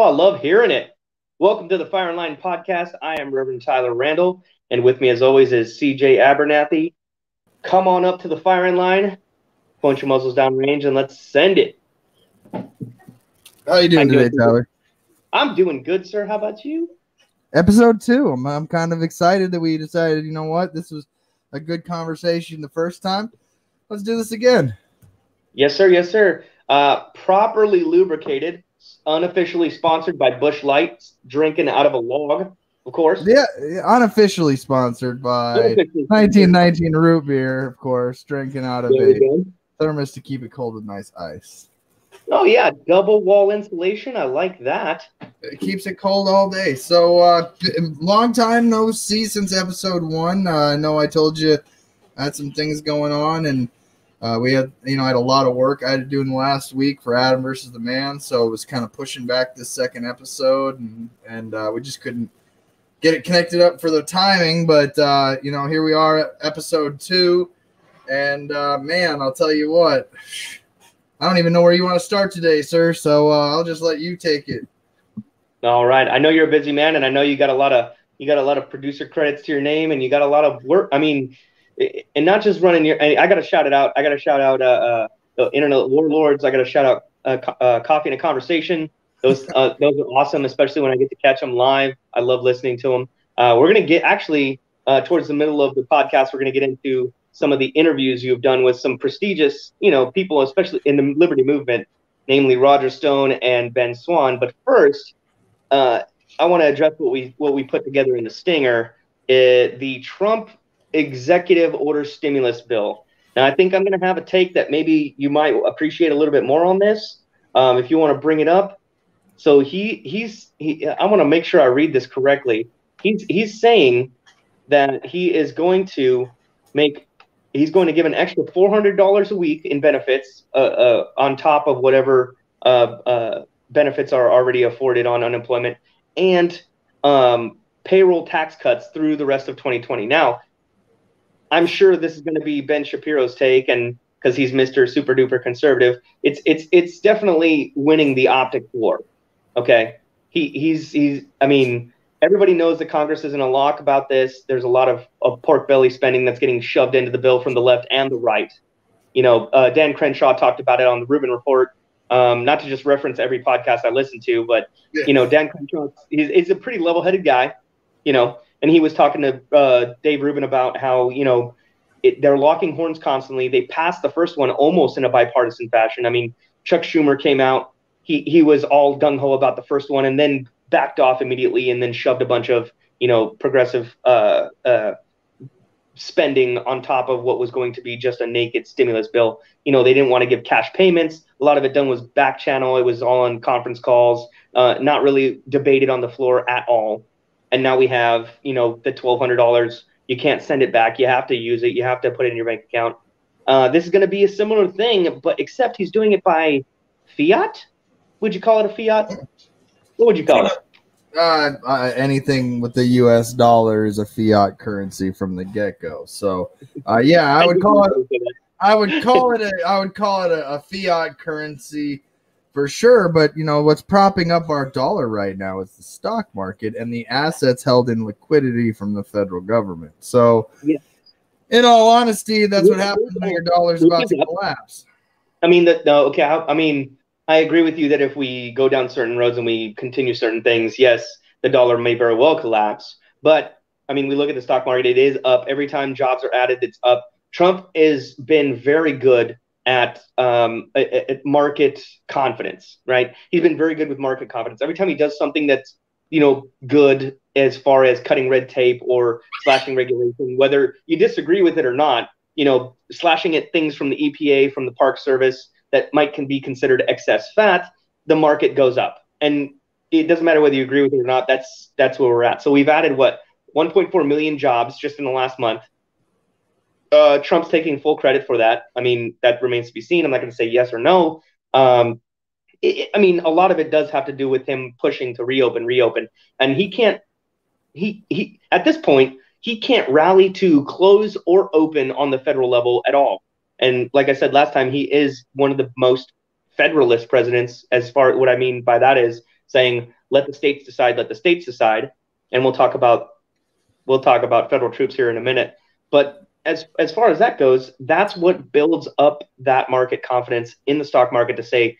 I love hearing it. Welcome to the Fire and Line podcast. I am Reverend Tyler Randall, and with me as always is CJ Abernathy. Come on up to the Fire and Line, point your muzzles down range, and let's send it. How you doing today, Tyler? I'm doing good, sir. How about you? Episode 2. I'm kind of excited that we decided, you know what, this was a good conversation the first time. Let's do this again. Yes, sir. Yes, sir. Properly lubricated, unofficially sponsored by Busch Light, drinking out of a log, of course. Yeah, unofficially sponsored by 1919 root beer, of course, drinking out of a thermos to keep it cold with nice ice. Oh, yeah, double wall insulation. I like that. It keeps it cold all day. So, long time no see since episode 1. I know I told you I had some things going on, and we had, I had a lot of work I had to do in the last week for Adam versus the Man, so it was kind of pushing back this second episode, and we just couldn't get it connected up for the timing, but, here we are at episode 2, and, man, I'll tell you what, I don't even know where you want to start today, sir, so I'll just let you take it. All right. I know you're a busy man, and I know you got a lot of producer credits to your name, and you got a lot of work. I mean, and not just running your. I got to shout it out. I got to shout out the Internet Warlords. I got to shout out Coffee and a Conversation. Those are awesome, especially when I get to catch them live. I love listening to them. We're gonna get towards the middle of the podcast. We're gonna get into some of the interviews you've done with some prestigious, people, especially in the Liberty Movement, namely Roger Stone and Ben Swan. But first, I want to address what we put together in the stinger, the Trump executive order stimulus bill. Now, I think I'm going to have a take that maybe you might appreciate a little bit more on this, if you want to bring it up. So I want to make sure I read this correctly. He's saying that he's going to give an extra $400 a week in benefits on top of whatever benefits are already afforded on unemployment, and payroll tax cuts through the rest of 2020. Now, I'm sure this is going to be Ben Shapiro's take, and because he's Mr. Super Duper conservative, it's definitely winning the optics war. Okay, I mean, everybody knows that Congress is in a lock about this. There's a lot of pork belly spending that's getting shoved into the bill from the left and the right. Dan Crenshaw talked about it on the Rubin Report. Not to just reference every podcast I listen to, but, Dan Crenshaw, he's a pretty level-headed guy, and he was talking to Dave Rubin about how, they're locking horns constantly. They passed the first one almost in a bipartisan fashion. I mean, Chuck Schumer came out. He was all gung-ho about the first one and then backed off immediately and then shoved a bunch of, progressive spending on top of what was going to be just a naked stimulus bill. They didn't want to give cash payments. A lot of it done was back channel. It was all on conference calls, not really debated on the floor at all. And now we have, the $1,200. You can't send it back. You have to use it. You have to put it in your bank account. This is going to be a similar thing, but except he's doing it by fiat. Would you call it a fiat? What would you call it? Anything with the U.S. dollar is a fiat currency from the get-go. So, I would call it. I would call it a fiat currency for sure. But what's propping up our dollar right now is the stock market and the assets held in liquidity from the federal government. So, in all honesty, that's what happens when your dollar's about to collapse. I mean I agree with you that if we go down certain roads and we continue certain things, yes, the dollar may very well collapse. But, we look at the stock market, it is up. Every time jobs are added, it's up. Trump has been very good at market confidence, right? He's been very good with market confidence. Every time he does something that's, good as far as cutting red tape or slashing regulation, whether you disagree with it or not, slashing at things from the EPA, from the Park Service, that can be considered excess fat, the market goes up. And it doesn't matter whether you agree with it or not, that's where we're at. So we've added, 1.4 million jobs just in the last month. Trump's taking full credit for that. That remains to be seen. I'm not going to say yes or no. A lot of it does have to do with him pushing to reopen. And he can't, at this point, he can't rally to close or open on the federal level at all. And like I said last time, he is one of the most federalist presidents, as far what I mean by that is saying, let the states decide, and we'll talk about federal troops here in a minute. But as far as that goes, that's what builds up that market confidence in the stock market to say,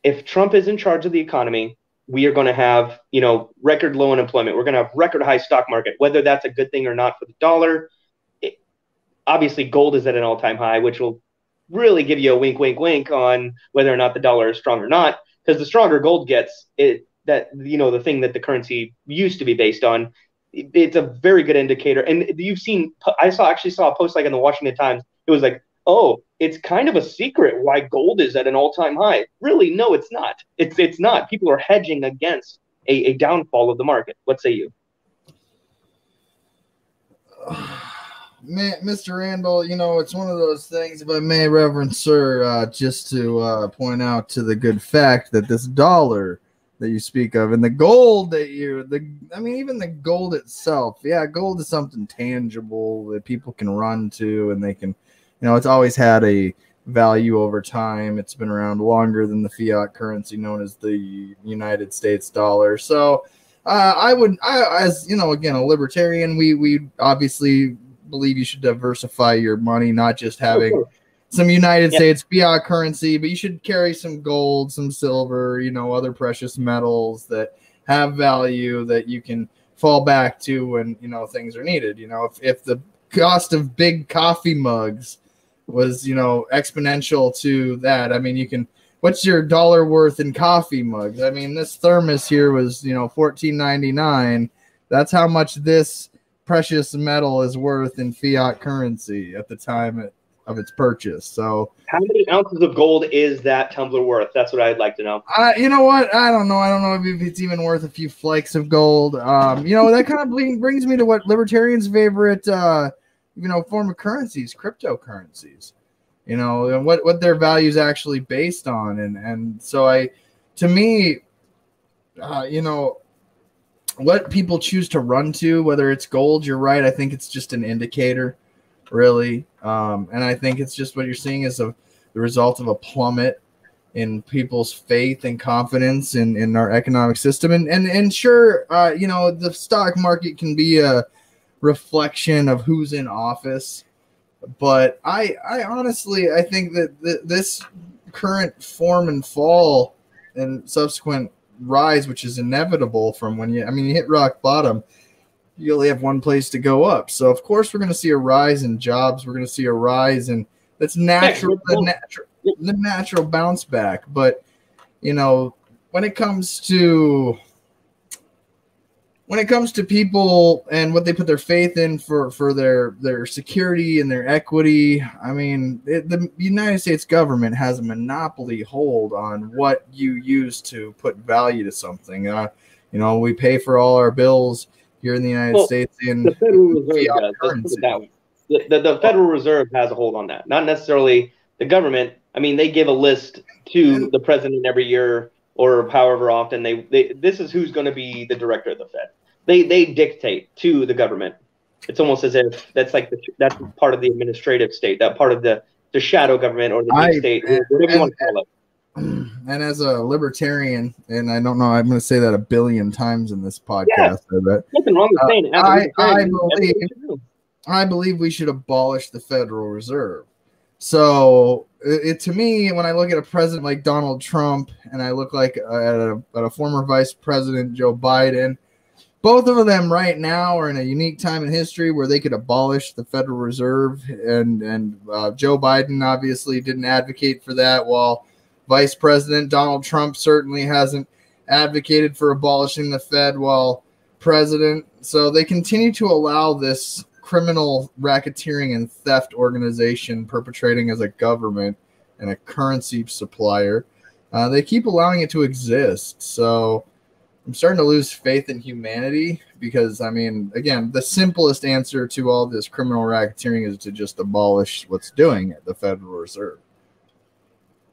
if Trump is in charge of the economy, we are going to have, record low unemployment. We're going to have record high stock market, whether that's a good thing or not for the dollar. Obviously, gold is at an all-time high, which will really give you a wink, wink, wink on whether or not the dollar is strong or not. Because the stronger gold gets, the thing that the currency used to be based on, it's a very good indicator. And you've seen, I actually saw a post like in the Washington Times. It was like, oh, it's kind of a secret why gold is at an all-time high. Really, no, it's not. It's not. People are hedging against a downfall of the market. What say you? Mr. Randall, it's one of those things, if I may, Reverend Sir, just to point out to the good fact that this dollar that you speak of and the gold that even the gold itself, gold is something tangible that people can run to, and they can, it's always had a value over time. It's been around longer than the fiat currency known as the United States dollar. So as again, a libertarian, we obviously believe you should diversify your money, not just having some United States fiat currency, but you should carry some gold, some silver, other precious metals that have value that you can fall back to when, things are needed. If the cost of big coffee mugs was, exponential to that, what's your dollar worth in coffee mugs? This thermos here was, $14.99. That's how much this precious metal is worth in fiat currency at the time of its purchase. So how many ounces of gold is that tumbler worth? That's what I'd like to know. You know what? I don't know. I don't know if it's even worth a few flakes of gold. That kind of brings me to what libertarians' favorite, form of currencies, cryptocurrencies. And what their value is actually based on. And so to me, what people choose to run to, whether it's gold, you're right. I think it's just an indicator, really. And I think it's just what you're seeing is the result of a plummet in people's faith and confidence in our economic system. And sure, the stock market can be a reflection of who's in office. But I honestly, I think that this current form and fall and subsequent rise, which is inevitable from when you hit rock bottom, you only have one place to go up. So of course we're going to see a rise in jobs. We're going to see a rise in that's natural, the natural bounce back. But when it comes to people and what they put their faith in for their security and their equity, the United States government has a monopoly hold on what you use to put value to something. We pay for all our bills here in the United States in the Federal Reserve does. The Federal Reserve has a hold on that, not necessarily the government. They give a list to the president every year or however often this is who's going to be the director of the Fed. They dictate to the government. It's almost as if that's that's part of the administrative state, that part of the shadow government or the deep state, whatever you want to call it. And as a libertarian, and I don't know, I'm going to say that a billion times in this podcast. Nothing wrong with saying it. I believe we should abolish the Federal Reserve. So to me, when I look at a president like Donald Trump and I look at a former Vice President Joe Biden, both of them right now are in a unique time in history where they could abolish the Federal Reserve. And Joe Biden obviously didn't advocate for that, while Vice President Donald Trump certainly hasn't advocated for abolishing the Fed while president. So they continue to allow this criminal racketeering and theft organization perpetrating as a government and a currency supplier. They keep allowing it to exist. So I'm starting to lose faith in humanity because, again, the simplest answer to all this criminal racketeering is to just abolish what's doing at the Federal Reserve.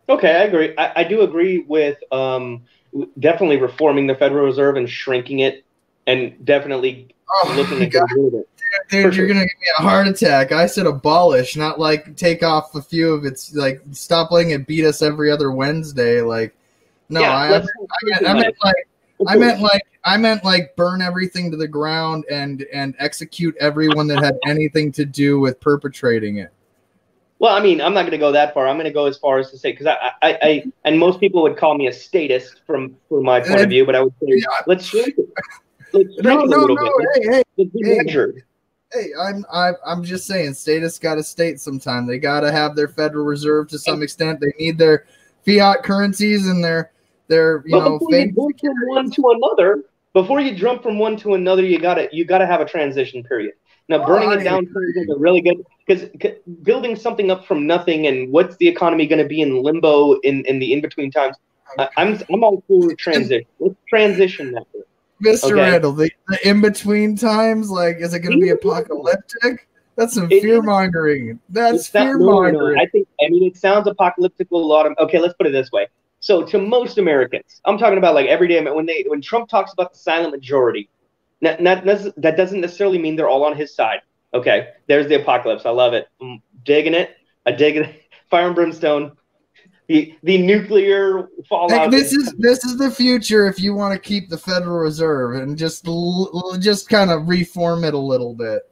Okay, I agree. I do agree with definitely reforming the Federal Reserve and shrinking it, and definitely looking at it. Dude, you're going to give me a heart attack. I said abolish, not take off a few of its, stop letting it beat us every other Wednesday. No, yeah, I meant I meant like burn everything to the ground and execute everyone that had anything to do with perpetrating it. Well, I mean, I'm not going to go that far. I'm going to go as far as to say, because and most people would call me a statist from my point of view, but I would say, Yeah. let's strengthen a little bit. Let's be measured. Hey, I'm just saying, statists got to state sometime. They got to have their Federal Reserve to some extent. They need their fiat currencies and their before you jump from one to another, you gotta have a transition period. Now, burning it down is a really good, because building something up from nothing, and what's the economy going to be in limbo in the in between times. I'm all for transition. Let's transition that. Mr. Randall, the in between times, like, is it going to be apocalyptic? That's some fear mongering. That's fear mongering. I mean, it sounds apocalyptic a lot of. Okay, let's put it this way. So to most Americans, I'm talking about like every day when Trump talks about the silent majority, that doesn't necessarily mean they're all on his side. Okay, there's the apocalypse. I love it. I'm digging it. I dig it. Fire and brimstone. The nuclear fallout. Hey, this is the future if you want to keep the Federal Reserve and just kind of reform it a little bit.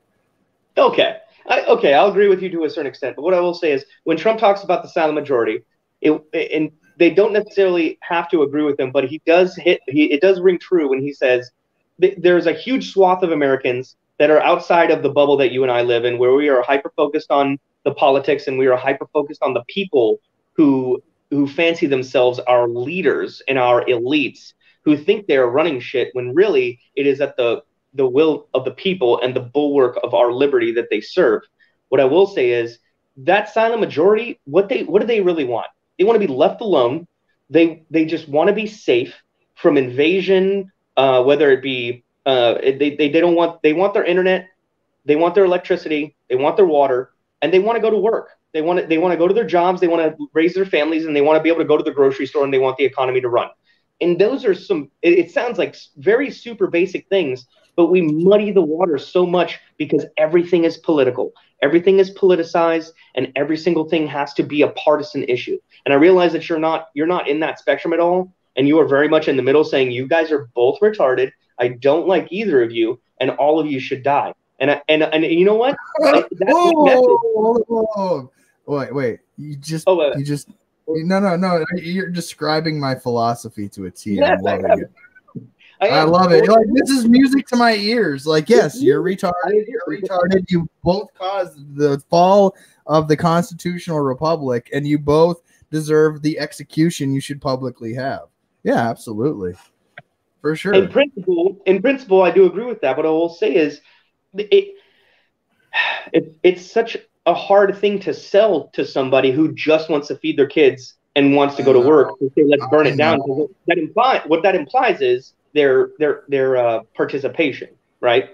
Okay. I'll agree with you to a certain extent. But what I will say is when Trump talks about the silent majority, and they don't necessarily have to agree with him, but it does ring true when he says there's a huge swath of Americans that are outside of the bubble that you and I live in, where we are hyper-focused on the politics and we are hyper-focused on the people who fancy themselves our leaders and our elites, who think they're running shit when really it is at the will of the people and the bulwark of our liberty that they serve. What I will say is that silent majority, what do they really want? They want to be left alone. They just want to be safe from invasion, whether it be they want their internet, they want their electricity, they want their water, and they want to go to work. They want to go to their jobs, they want to raise their families, and they want to be able to go to the grocery store, and they want the economy to run. And those are it sounds like very super basic things, but we muddy the water so much because everything is political. Everything is politicized, and every single thing has to be a partisan issue. And I realize that you're not in that spectrum at all, and you are very much in the middle, saying you guys are both retarded. I don't like either of you, and all of you should die. And you know what? Wait. No. You're describing my philosophy to a T. I'm loving it. I love it. Like, this is music to my ears. Like, yes, you're retarded. You're retarded. You both caused the fall of the constitutional republic, and you both deserve the execution you should publicly have. Yeah, absolutely. For sure. In principle, I do agree with that. What I will say is it's such a hard thing to sell to somebody who just wants to feed their kids and wants to go to work to say, let's burn it down. What that implies is their participation, right?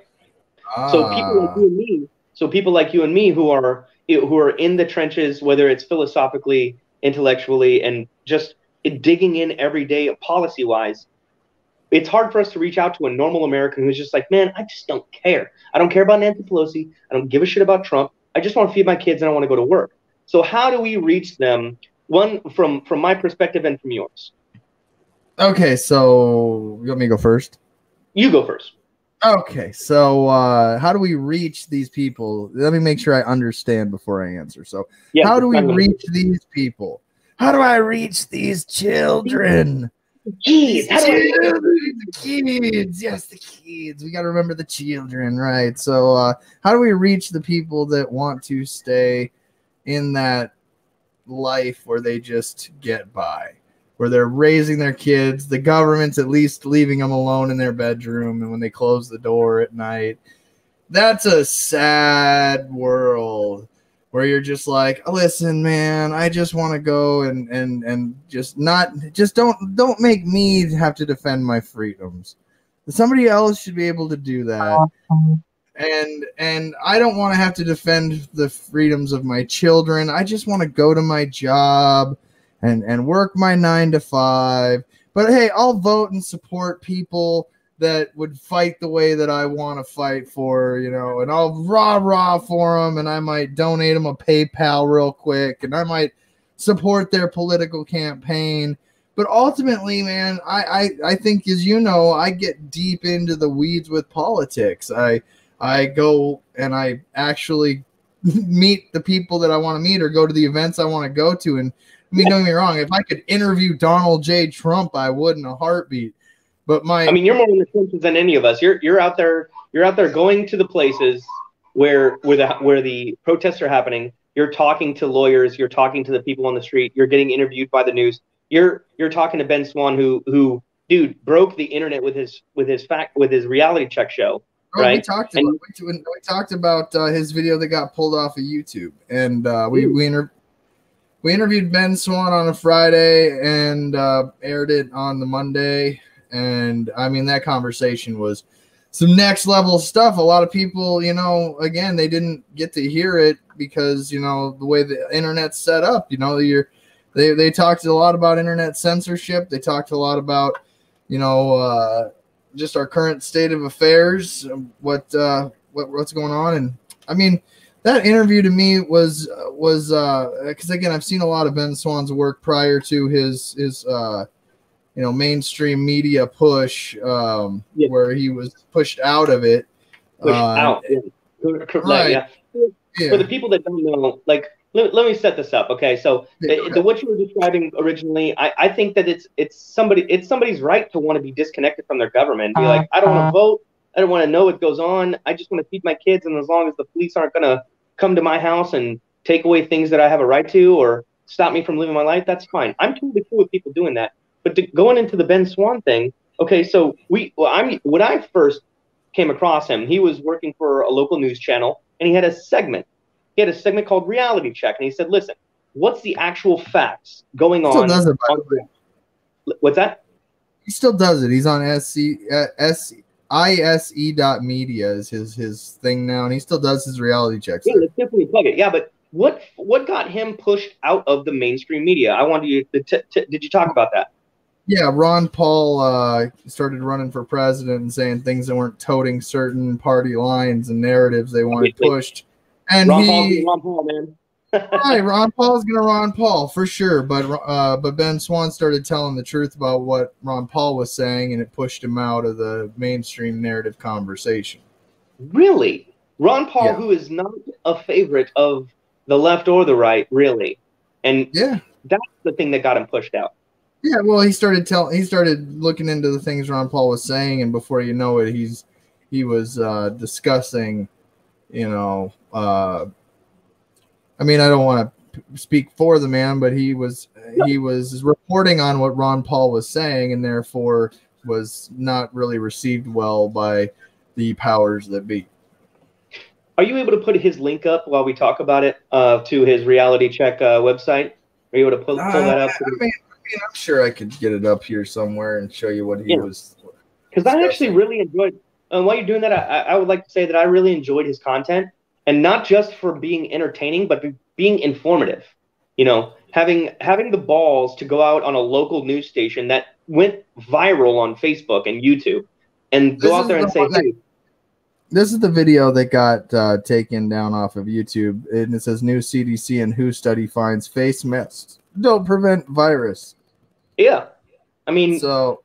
So people like you and me who are in the trenches, whether it's philosophically, intellectually, and just digging in every day policy wise, it's hard for us to reach out to a normal American who's just like, man, I just don't care. I don't care about Nancy Pelosi. I don't give a shit about Trump. I just want to feed my kids and I want to go to work. So how do we reach them? One, from my perspective and from yours. Okay, so you want me to go first? You go first. Okay, so how do we reach these people? Let me make sure I understand before I answer. So how do we reach these people? How do I reach these children? Kids. The kids. Yes, the kids. We got to remember the children, right? So how do we reach the people that want to stay in that life where they just get by, where they're raising their kids, the government's at least leaving them alone in their bedroom, and when they close the door at night? That's a sad world where you're just like, listen, man, I just want to go and just don't make me have to defend my freedoms. Somebody else should be able to do that. And I don't want to have to defend the freedoms of my children. I just want to go to my job and work my 9 to 5. But hey, I'll vote and support people that would fight the way that I want to fight for, and I'll rah for them, and I might donate them a PayPal real quick, and I might support their political campaign. But ultimately, man, I think, as you know, I get deep into the weeds with politics. I go and I actually meet the people that I want to meet or go to the events I want to go to. And I mean, don't get me wrong, if I could interview Donald J. Trump, I would in a heartbeat. But I my mean, you're more in the trenches than any of us. You're out there. You're out there going to the places where the protests are happening. You're talking to lawyers. You're talking to the people on the street. You're getting interviewed by the news. You're talking to Ben Swan, who dude broke the internet with his reality check show, oh, right? And we talked about his video that got pulled off of YouTube, and we interviewed Ben Swan on a Friday and aired it on the Monday. And I mean, that conversation was some next level stuff. A lot of people, again, they didn't get to hear it because, the way the internet's set up, they talked a lot about internet censorship. They talked a lot about, just our current state of affairs, what's going on. And I mean, that interview to me was because, again, I've seen a lot of Ben Swan's work prior to his mainstream media push, where he was pushed out of it. Pushed out. Yeah. Right. Yeah. Yeah. For the people that don't know, like, let me set this up. Okay. So what you were describing originally, I think that it's somebody's right to want to be disconnected from their government. Be like, I don't want to vote. I don't want to know what goes on. I just want to feed my kids. And as long as the police aren't going to come to my house and take away things that I have a right to or stop me from living my life, that's fine. I'm totally cool with people doing that. But going into the Ben Swan thing, okay, so when I first came across him, he was working for a local news channel, and he had a segment. He had a segment called Reality Check, and he said, "Listen, what's the actual facts going He still on?" does it, by the way. What's that? He still does it. He's on ISE.media is his thing now, and he still does his reality checks. Yeah, let's definitely plug it. Yeah, but what got him pushed out of the mainstream media? I wanted you to did you talk about that? Yeah, Ron Paul started running for president and saying things that weren't toting certain party lines and narratives they wanted pushed. And Ron Paul, man. Right, Ron Paul's gonna Ron Paul for sure. But Ben Swan started telling the truth about what Ron Paul was saying, and it pushed him out of the mainstream narrative conversation. Really? Ron Paul, Yeah. who is not a favorite of the left or the right, really. And yeah, that's the thing that got him pushed out. Yeah, well, he started looking into the things Ron Paul was saying, and before you know it, he was discussing, I mean, I don't want to speak for the man, but he was reporting on what Ron Paul was saying, and therefore was not really received well by the powers that be. Are you able to put his link up while we talk about it to his reality check website? Are you able to pull that up? I'm sure I could get it up here somewhere and show you what he was. Because I actually really enjoyed. While you're doing that, I would like to say that I really enjoyed his content, and not just for being entertaining, but being informative. Having the balls to go out on a local news station that went viral on Facebook and YouTube, and go out there and say, "Hey." This is the video that got taken down off of YouTube, and it says new CDC and WHO study finds face masks don't prevent virus. Yeah, I mean, so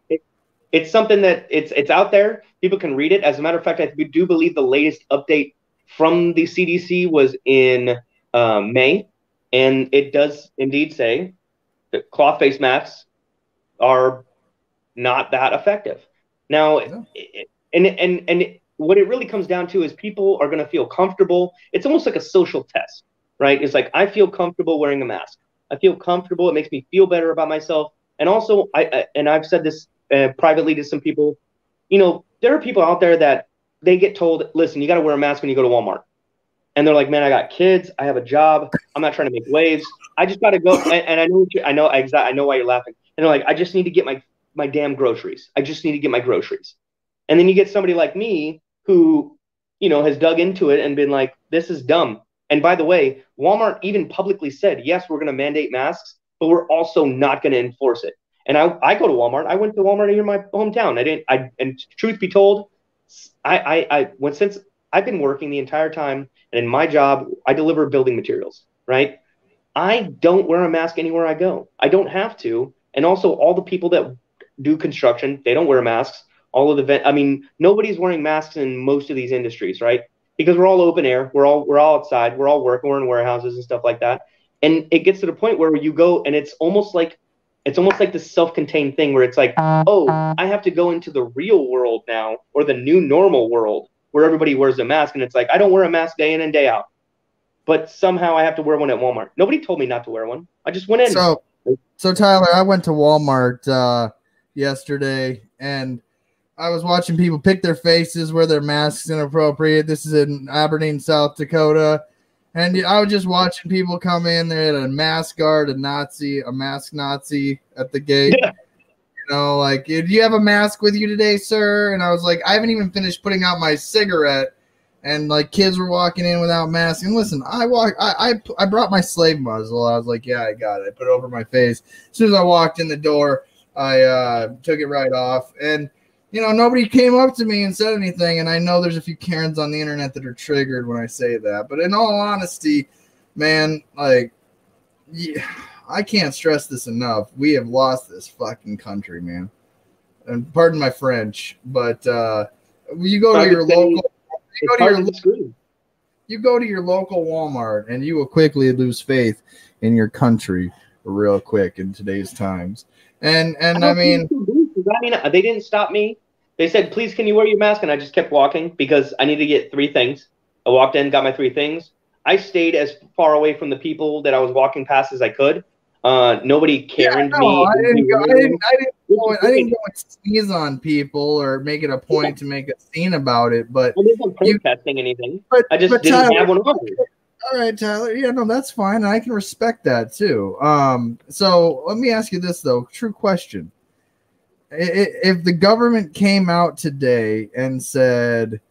it's something that it's out there. People can read it. As a matter of fact, I do believe the latest update from the CDC was in May, and it does indeed say that cloth face masks are not that effective. Now, and what it really comes down to is people are going to feel comfortable. It's almost like a social test, right? It's like, I feel comfortable wearing a mask. I feel comfortable. It makes me feel better about myself. And also, I've said this privately to some people, there are people out there that they get told, listen, you got to wear a mask when you go to Walmart. And they're like, man, I got kids. I have a job. I'm not trying to make waves. I just got to go. And I know why you're laughing. And they're like, I just need to get my damn groceries. I just need to get my groceries. And then you get somebody like me who, has dug into it and been like, this is dumb. And by the way, Walmart even publicly said, yes, we're going to mandate masks, but we're also not going to enforce it. And I go to Walmart. I went to Walmart here in my hometown. And truth be told, since I've been working the entire time, and in my job, I deliver building materials, right? I don't wear a mask anywhere I go. I don't have to, And also all the people that do construction, they don't wear masks. All of I mean, nobody's wearing masks in most of these industries, right? Because we're all open air, we're all outside, we're all working, we're in warehouses and stuff like that. And it gets to the point where you go and it's almost like this self-contained thing where it's like, oh, I have to go into the real world now, or the new normal world where everybody wears a mask, and it's like I don't wear a mask day in and day out, but somehow I have to wear one at Walmart. Nobody told me not to wear one. I just went in. So Tyler, I went to Walmart yesterday, and I was watching people pick their faces, wear their masks inappropriate. This is in Aberdeen, South Dakota. And I was just watching people come in. They had a mask guard, a mask Nazi at the gate. Yeah. You know, like, do you have a mask with you today, sir? And I was like, I haven't even finished putting out my cigarette. And like kids were walking in without masks. And listen, I brought my slave muzzle. I was like, yeah, I got it. I put it over my face. As soon as I walked in the door, I took it right off. And nobody came up to me and said anything, and I know there's a few Karens on the internet that are triggered when I say that. But in all honesty, man, like, yeah, I can't stress this enough. We have lost this fucking country, man. And pardon my French, but you go to your local Walmart, and you will quickly lose faith in your country real quick in today's times. And I mean, they didn't stop me. They said, please, can you wear your mask? And I just kept walking because I needed to get 3 things. I walked in, got my 3 things. I stayed as far away from the people that I was walking past as I could. Nobody Karen'd me. I didn't go and sneeze on people or make it a point to make a scene about it. But I wasn't protesting anything. I just didn't have one on. All right, Tyler. Yeah, no, that's fine. I can respect that too. So let me ask you this though. True question. If the government came out today and said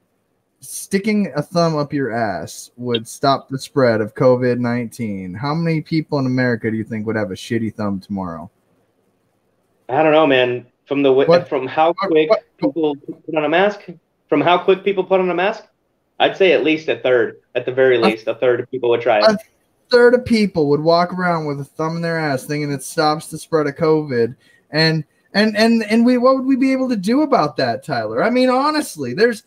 sticking a thumb up your ass would stop the spread of COVID-19, how many people in America do you think would have a shitty thumb tomorrow? I don't know, man. From how quick people put on a mask, I'd say at least a third. At the very least, a third of people would try it. A third of people would walk around with a thumb in their ass thinking it stops the spread of COVID. And what would we be able to do about that, Tyler? I mean, honestly, there's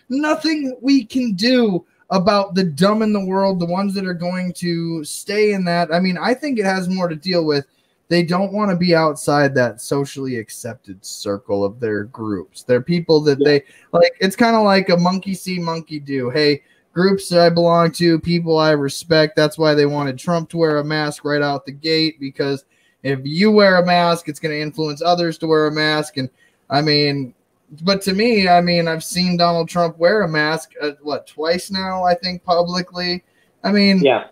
nothing we can do about the dumb in the world, the ones that are going to stay in that. I mean, I think it has more to deal with they don't want to be outside that socially accepted circle of their groups. They're people that they like. It's kind of like a monkey see, monkey do. Hey, groups that I belong to, people I respect. That's why they wanted Trump to wear a mask right out the gate, because if you wear a mask, it's going to influence others to wear a mask. And I mean, but to me, I mean, I've seen Donald Trump wear a mask, twice now, I think, publicly. I mean, yeah.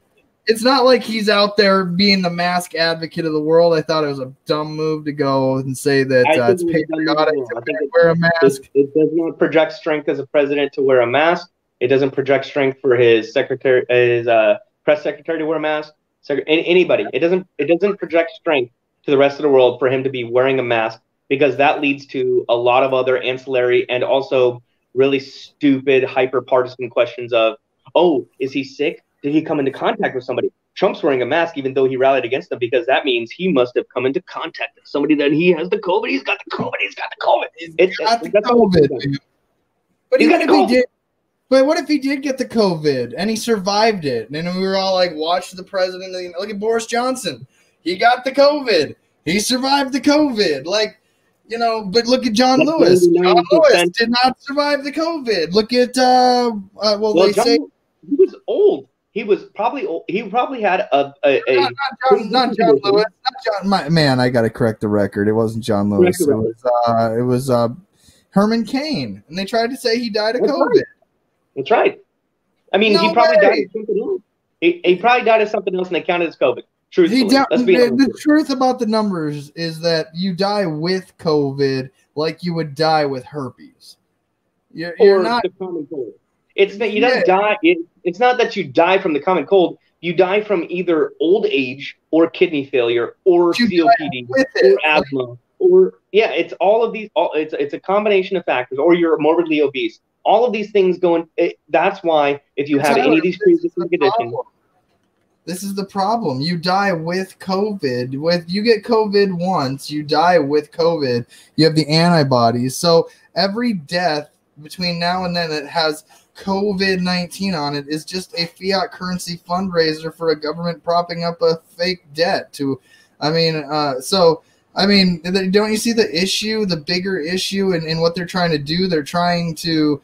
It's not like he's out there being the mask advocate of the world. I thought it was a dumb move to go and say that it's patriotic to wear a mask. It does not project strength as a president to wear a mask. It doesn't project strength for his press secretary to wear a mask. Anybody. It doesn't project strength to the rest of the world for him to be wearing a mask, because that leads to a lot of other ancillary and also really stupid, hyper-partisan questions of, oh, is he sick? Did he come into contact with somebody? Trump's wearing a mask even though he rallied against them, because that means he must have come into contact with somebody that he has the COVID. He's got the COVID. He's got the COVID. He's got the COVID. But even if he did, but what if he did get the COVID and he survived it? And then we were all like, watch the president. Look at Boris Johnson. He got the COVID. He survived the COVID. Like, but look at John Lewis. John Lewis did not survive the COVID. Look at, they say he was old. He was probably old. He probably had not John Lewis. Not John. Man, I got to correct the record. It wasn't John Lewis. It was Herman Cain, and they tried to say he died of COVID. Right. That's right. I mean, he probably died of something else. He probably died of something else, and they counted as COVID. Truthfully, the truth about the numbers is that you die with COVID like you would die with herpes. You're not the common cold. It's that you don't die. It's not that you die from the common cold. You die from either old age or kidney failure or COPD or asthma it's all of these. It's a combination of factors. Or you're morbidly obese. All of these things that's why if you have any of these pre-existing conditions, This is the problem. You die with COVID. You get COVID once, you die with COVID. You have the antibodies. So every death between now and then that has COVID-19 on it is just a fiat currency fundraiser for a government propping up a fake debt to, don't you see the issue, the bigger issue in what they're trying to do? They're trying to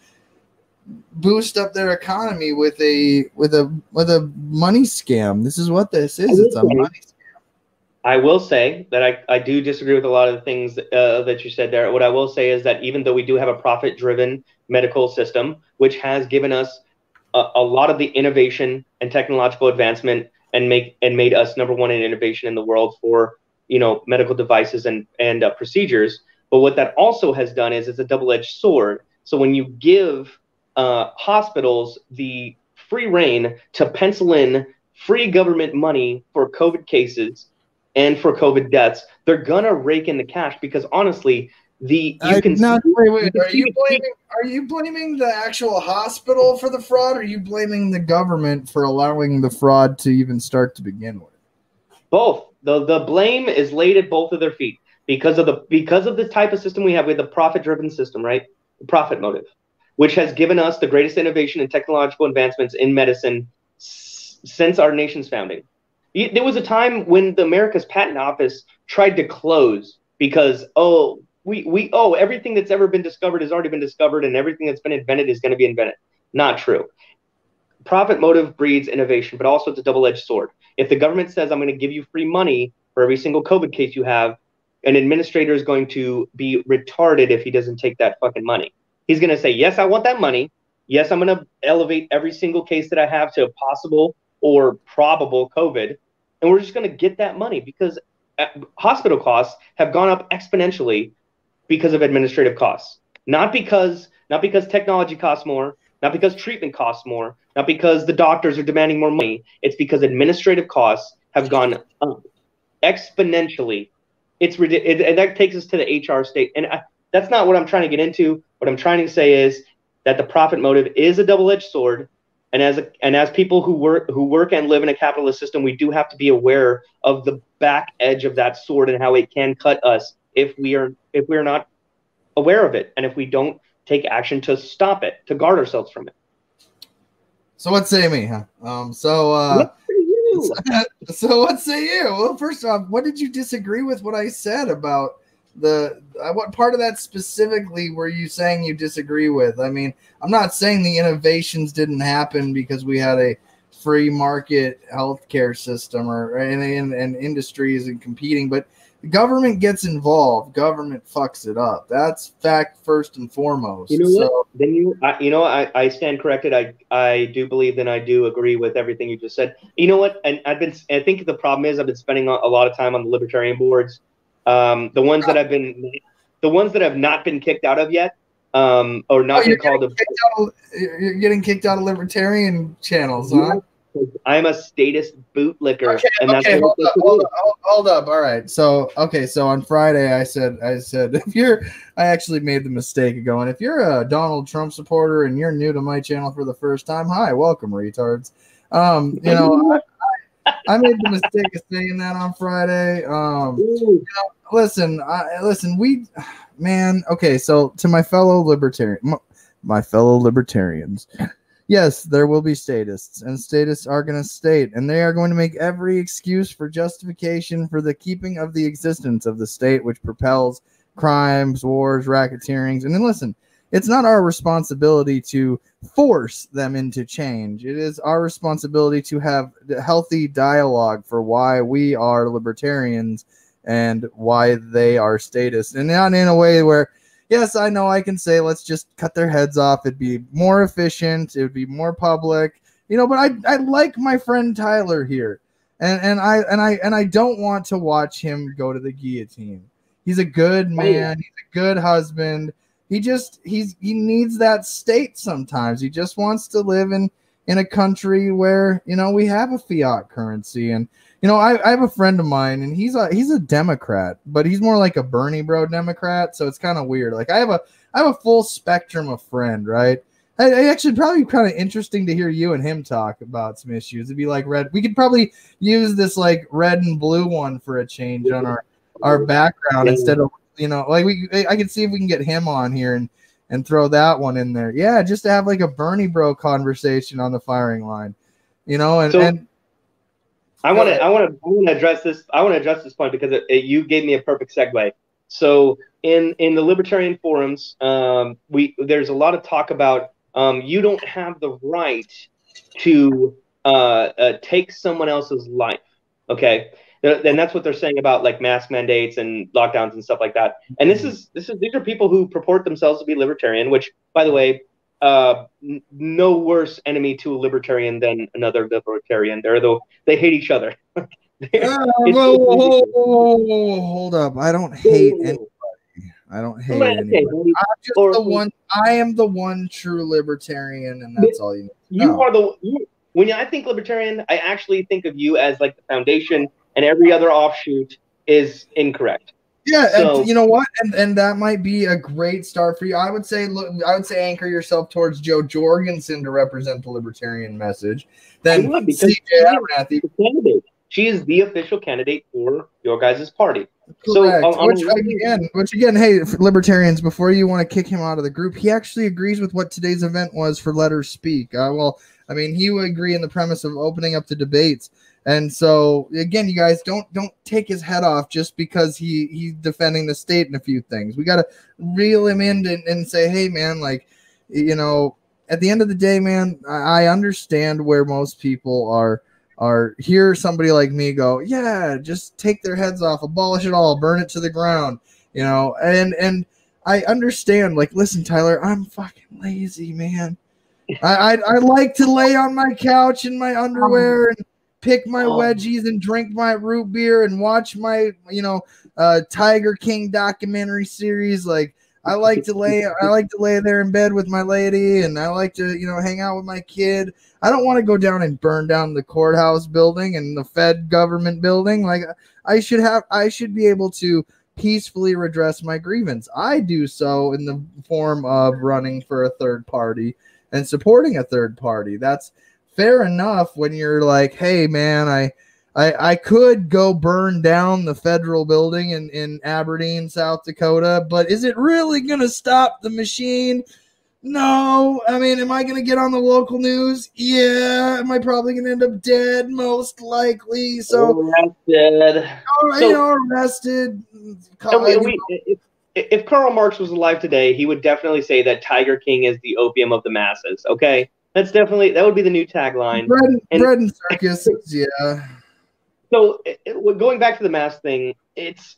boost up their economy with a money scam. This is what this is. It's a money scam. I will say that I do disagree with a lot of the things that you said there. What I will say is that even though we do have a profit-driven medical system, which has given us a lot of the innovation and technological advancement and made us number one in innovation in the world for medical devices and procedures, but what that also has done is it's a double-edged sword. So when you give hospitals the free reign to pencil in free government money for COVID cases and for COVID deaths, they're gonna rake in the cash because honestly, are you blaming the actual hospital for the fraud, or are you blaming the government for allowing the fraud to even start to begin with? Both. The blame is laid at both of their feet because of the type of system we have. We have the profit-driven system, right? The profit motive, which has given us the greatest innovation and technological advancements in medicine since our nation's founding. There was a time when the America's Patent Office tried to close because, everything that's ever been discovered has already been discovered and everything that's been invented is going to be invented. Not true. Profit motive breeds innovation, but also it's a double-edged sword. If the government says, I'm going to give you free money for every single COVID case you have, an administrator is going to be retarded if he doesn't take that fucking money. He's going to say, yes, I want that money. Yes, I'm going to elevate every single case that I have to possible or probable COVID. And we're just going to get that money because hospital costs have gone up exponentially because of administrative costs. Not because technology costs more, not because treatment costs more, not because the doctors are demanding more money. It's because administrative costs have gone up exponentially. It's ridiculous. And that takes us to the HR state. And that's not what I'm trying to get into. What I'm trying to say is that the profit motive is a double-edged sword. And as people who work and live in a capitalist system, we do have to be aware of the back edge of that sword and how it can cut us if we are not aware of it, and if we don't take action to stop it, to guard ourselves from it. So what say me, huh? So what say you? Well, first off, what did you disagree with what I said about what part of that specifically were you saying you disagree with? I mean, I'm not saying the innovations didn't happen because we had a free market healthcare system and industries and competing, but the government gets involved. Government fucks it up. That's fact first and foremost. You know what? Then I stand corrected. I do believe and I do agree with everything you just said. You know what? And I think the problem is I've been spending a lot of time on the libertarian boards. The ones that have not been kicked out of yet, or not been called. You're getting kicked out of libertarian channels, huh? I'm a statist bootlicker. Okay, hold up. All right. So on Friday I said I actually made the mistake of going, if you're a Donald Trump supporter and you're new to my channel for the first time, hi, welcome, retards. I made the mistake of saying that on Friday. Listen. Okay, so to my fellow libertarians, yes, there will be statists, and statists are going to state, and they are going to make every excuse for justification for the keeping of the existence of the state, which propels crimes, wars, racketeerings. And then listen, it's not our responsibility to force them into change. It is our responsibility to have healthy dialogue for why we are libertarians and why they are statists, and not in a way where, yes, I know I can say, let's just cut their heads off. It'd be more efficient. It would be more public, but I like my friend Tyler here. And I don't want to watch him go to the guillotine. He's a good man. He's a good husband. He needs that state sometimes. He just wants to live in a country where, we have a fiat currency. And, I have a friend of mine, and he's a Democrat, but he's more like a Bernie bro Democrat. So it's kind of weird. Like I have a full spectrum of friend, right? I actually probably kind of interesting to hear you and him talk about some issues. It'd be like red. We could probably use this like red and blue one for a change on our background instead of, you know, like I can see if we can get him on here and throw that one in there. Yeah, just to have like a Bernie bro conversation on the firing line, you know, and I want to address this. I want to address this point because you gave me a perfect segue. So in the libertarian forums, there's a lot of talk about you don't have the right to take someone else's life. Okay, and that's what they're saying about like mask mandates and lockdowns and stuff like that. And these are people who purport themselves to be libertarian, which, by the way, no worse enemy to a libertarian than another libertarian. They hate each other. Hold up! I don't hate anybody. I don't hate anybody. I'm just the one. I am the one true libertarian, and that's all you need. When I think libertarian, I actually think of you as like the foundation, and every other offshoot is incorrect. Yeah, so, and you know what? And that might be a great start for you. I would say anchor yourself towards Joe Jorgensen to represent the libertarian message. Then CJ Abernathy. She is the official candidate for your guys' party. Correct. So, which again, hey, libertarians, before you want to kick him out of the group, he actually agrees with what today's event was for Let Her Speak. Well, I mean, he would agree in the premise of opening up the debates. And so, again, you guys don't take his head off just because he's defending the state in a few things. We got to reel him in and say, hey, man, like, you know, at the end of the day, man, I understand where most people are hear somebody like me go, yeah, just take their heads off, abolish it all, burn it to the ground, you know, and I understand, like, listen, Tyler, I'm fucking lazy, man. I like to lay on my couch in my underwear and pick my wedgies and drink my root beer and watch my, you know, Tiger King documentary series. Like, I like to lay there in bed with my lady, and I like to, you know, hang out with my kid. I don't want to go down and burn down the courthouse building and the Fed government building. Like, I should be able to peacefully redress my grievance. I do so in the form of running for a third party and supporting a third party. That's fair enough when you're like, hey, man, I could go burn down the federal building in Aberdeen, South Dakota, but is it really going to stop the machine? No. I mean, am I going to get on the local news? Yeah. Am I probably going to end up dead? Most likely. So, arrested. Arrested. If Karl Marx was alive today, he would definitely say that Tiger King is the opium of the masses. Okay? That would be the new tagline. Bread and circuses, yeah. So going back to the mask thing, it's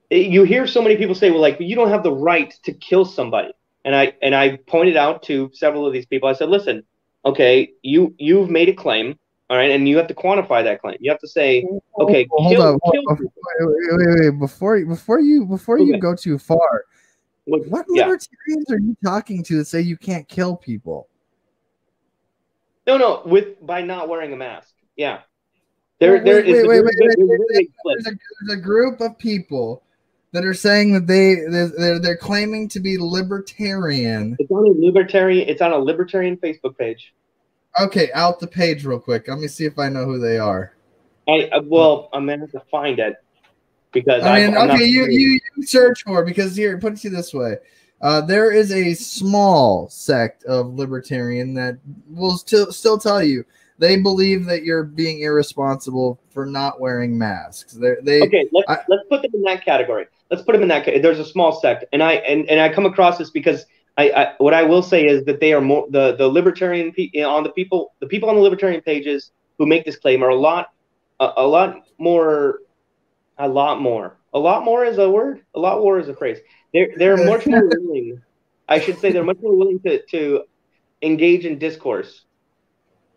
you hear so many people say, well, like, you don't have the right to kill somebody. And I pointed out to several of these people, I said, listen, okay, you've made a claim, all right, and you have to quantify that claim. You have to say, okay, hold on. Before you go too far, what libertarians are you talking to that say you can't kill people? No, by not wearing a mask. Yeah. There's a group of people that are saying that they're claiming to be libertarian. It's on a libertarian Facebook page. Okay, out the page real quick. Let me see if I know who they are. I'm gonna have to find it because you search for it, because here, put it to you this way. There is a small sect of libertarian that will still tell you they believe that you're being irresponsible for not wearing masks. Let's put them in that category. There's a small sect, and I come across this because what I will say is that they are more the libertarian on the people on the libertarian pages who make this claim are a lot more is a word. A lot more is a phrase. They're much more willing. I should say they're much more willing to engage in discourse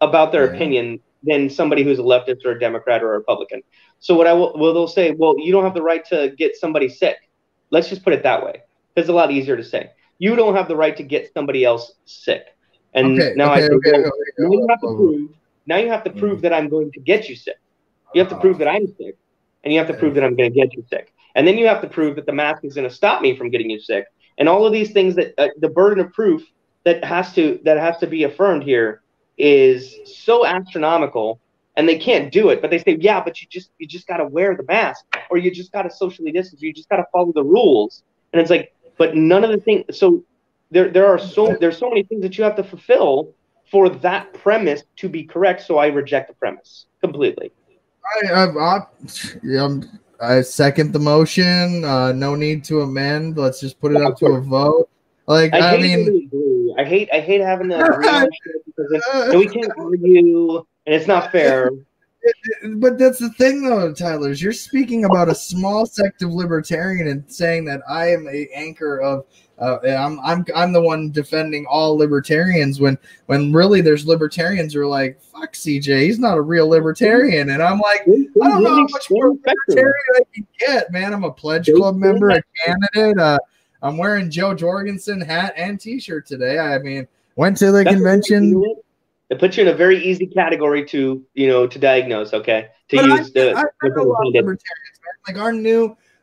about their opinion than somebody who's a leftist or a Democrat or a Republican. So they'll say, well, you don't have the right to get somebody sick. Let's just put it that way. It's a lot easier to say. You don't have the right to get somebody else sick. And now you have to prove that I'm going to get you sick. You have to prove that I'm sick, and you have to prove that I'm going to get you sick. And then you have to prove that the mask is going to stop me from getting you sick. And all of these things that the burden of proof that has to be affirmed here is so astronomical, and they can't do it. But they say, yeah, but you just got to wear the mask, or you just got to socially distance, or you just got to follow the rules. And it's like, but none of the things. So there's so many things that you have to fulfill for that premise to be correct. So I reject the premise completely. Yeah, I second the motion. No need to amend. Let's just put it Yeah, up of to course. a vote. Like, I I hate mean, when we agree. I hate having to agree on shit because then we can't argue, and it's not fair. but that's the thing, though, Tyler. Is you're speaking about a small sect of libertarian and saying that I am a anchor of. I'm the one defending all libertarians when really there's libertarians who are like, fuck CJ, he's not a real libertarian, and I'm like, I don't know how much more libertarian I can get, man. I'm a pledge club member, a candidate. I'm wearing Joe Jorgensen hat and T-shirt today. I mean, went to the convention. It puts you in a very easy category to to diagnose. Okay, to But use the. I know a lot of libertarians, man. Like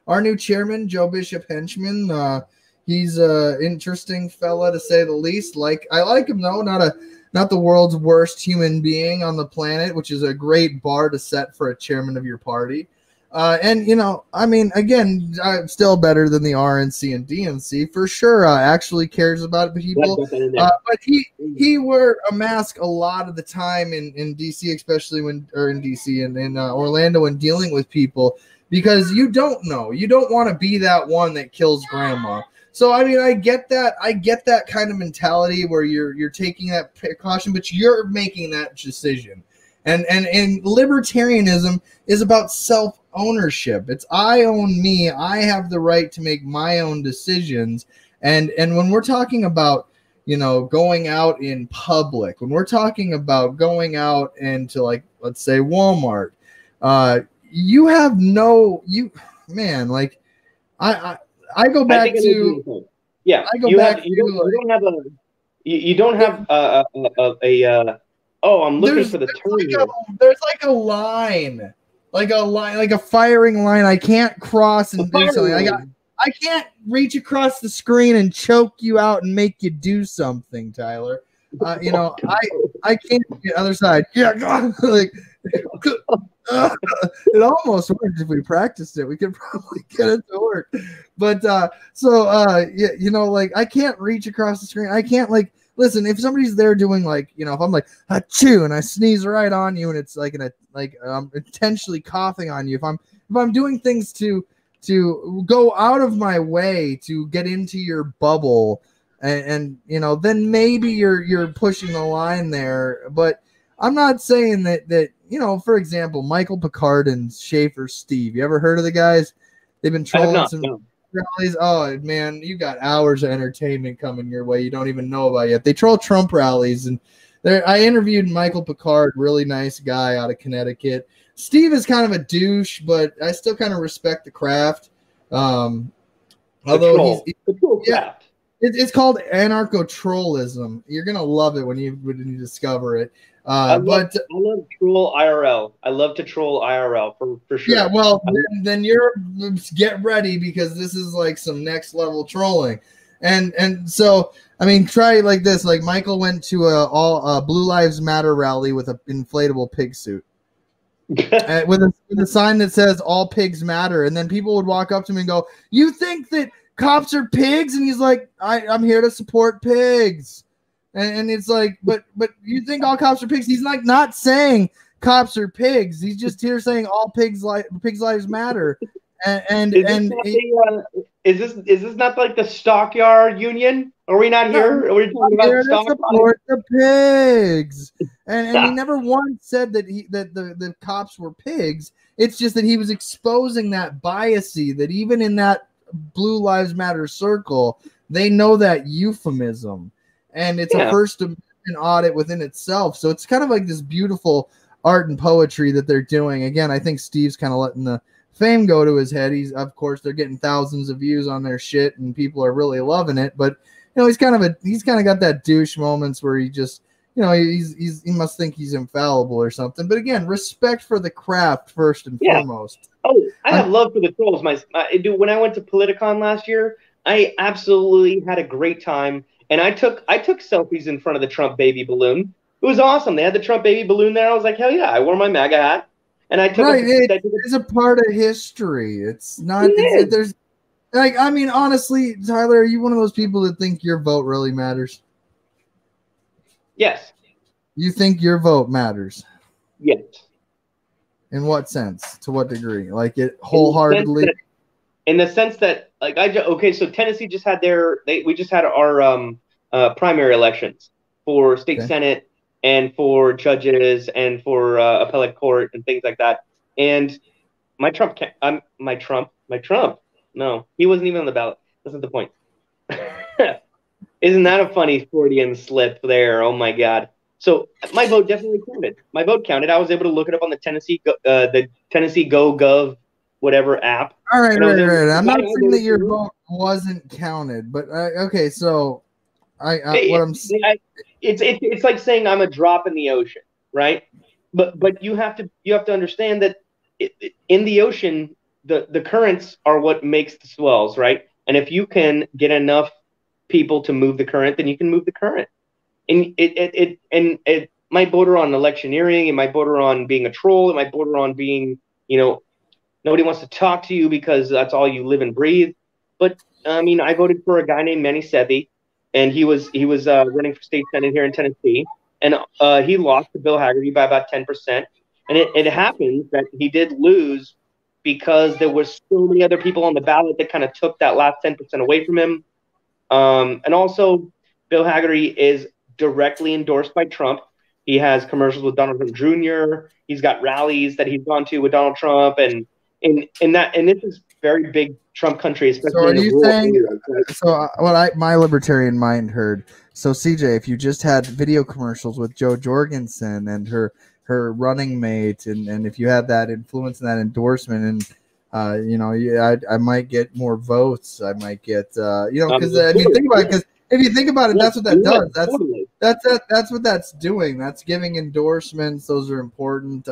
our new chairman, Joe Bishop Henchman. He's a interesting fella to say the least. Like, I like him though, not the world's worst human being on the planet, which is a great bar to set for a chairman of your party. And I mean, again, still better than the RNC and DNC for sure. Actually cares about people. But he wore a mask a lot of the time in DC, especially in DC and in Orlando, when dealing with people, because you don't want to be that one that kills grandma. So I mean, I get that kind of mentality where you're taking that precaution, but you're making that decision. And libertarianism is about self-ownership. It's I own me. I have the right to make my own decisions. And when we're talking about, going out in public, when we're talking about going out into, like, let's say Walmart, you have I go back to yeah. You don't have oh, I'm looking for the term. There's like a line, like a firing line. I can't cross and do something. I can't reach across the screen and choke you out and make you do something, Tyler. I can't the other side. Yeah, like it almost worked. If we practiced it, we could probably get it to work. But like, I can't reach across the screen. I can't, like, listen, if somebody's there doing, like, if I'm like achoo and I sneeze right on you and it's like I'm intentionally coughing on you, if I'm doing things to go out of my way to get into your bubble, and then maybe you're pushing the line there. But I'm not saying that for example, Michael Picard and Schaefer Steve. You ever heard of the guys? They've been trolling rallies. Oh man, you got hours of entertainment coming your way you don't even know about yet. They troll Trump rallies, and I interviewed Michael Picard, really nice guy out of Connecticut. Steve is kind of a douche, but I still kind of respect the craft. Although it's called anarcho-trollism. You're gonna love it when you discover it. I love troll IRL. I love to troll IRL for sure. Yeah, well, then get ready, because this is like some next level trolling, and so I mean, try it like this. Like, Michael went to a Blue Lives Matter rally with an inflatable pig suit, with a sign that says "All pigs matter," and then people would walk up to him and go, "You think that cops are pigs?" And he's like, "I'm here to support pigs." And it's like, but you think all cops are pigs? He's like not saying cops are pigs. He's just here saying all pigs lives matter. And is this not like the stockyard union? Are we not here? Are we talking about support the pigs? And he never once said that the cops were pigs. It's just that he was exposing that biasy that even in that Blue Lives Matter circle, they know that euphemism. And it's a First Amendment audit within itself. So it's kind of like this beautiful art and poetry that they're doing. Again, I think Steve's kind of letting the fame go to his head. Of course, they're getting thousands of views on their shit, and people are really loving it. But he's kind of got that douche moments where he just, he must think he's infallible or something. But again, respect for the craft first and foremost. Oh, I have love for the trolls. When I went to Politicon last year, I absolutely had a great time. and I took selfies in front of the Trump baby balloon. It was awesome. They had the Trump baby balloon there. I was like, hell yeah! I wore my MAGA hat, and I took Right, it I took is a part of history. It's not. it. There's like, I mean, honestly, Tyler, are you one of those people that think your vote really matters? Yes, You think your vote matters? yes. In what sense? To what degree? Like it In the sense wholeheartedly? that, like okay, so Tennessee just had we just had our primary elections for state Okay. senate and for judges and for appellate court and things like that. And my Trump. No, he wasn't even on the ballot. That's not the point. Isn't that a funny Freudian slip there? Oh my God. So my vote definitely counted. My vote counted. I was able to look it up on the Tennessee Go Gov whatever app, All right, and I was right, able to right. see I'm why not I saying that voted your for him. vote wasn't counted, but okay. So what It, I'm it's like saying I'm a drop in the ocean, right? But you have to understand that in the ocean, the currents are what makes the swells, right? And if you can get enough people to move the current, then you can move the current. And it might border on electioneering, it might border on being a troll, it might border on being, nobody wants to talk to you because that's all you live and breathe. But I mean, I voted for a guy named Manny Sethi, and he was running for state senate here in Tennessee, and he lost to Bill Hagerty by about 10%. And it happens that he did lose because there were so many other people on the ballot that kind of took that last 10% away from him. And also, Bill Hagerty is directly endorsed by Trump. He has commercials with Donald Trump Jr. He's got rallies that he's gone to with Donald Trump, and this is very big Trump country, So especially are in the you rural saying? areas. Right? So what my libertarian mind heard. So CJ, if you just had video commercials with Joe Jorgensen and her running mate, and if you had that influence and that endorsement, and I might get more votes. I might get because if you think about it, Yeah, because if you think about it, yeah, that's what that you does. would totally. That's what that's doing. That's giving endorsements. Those are important.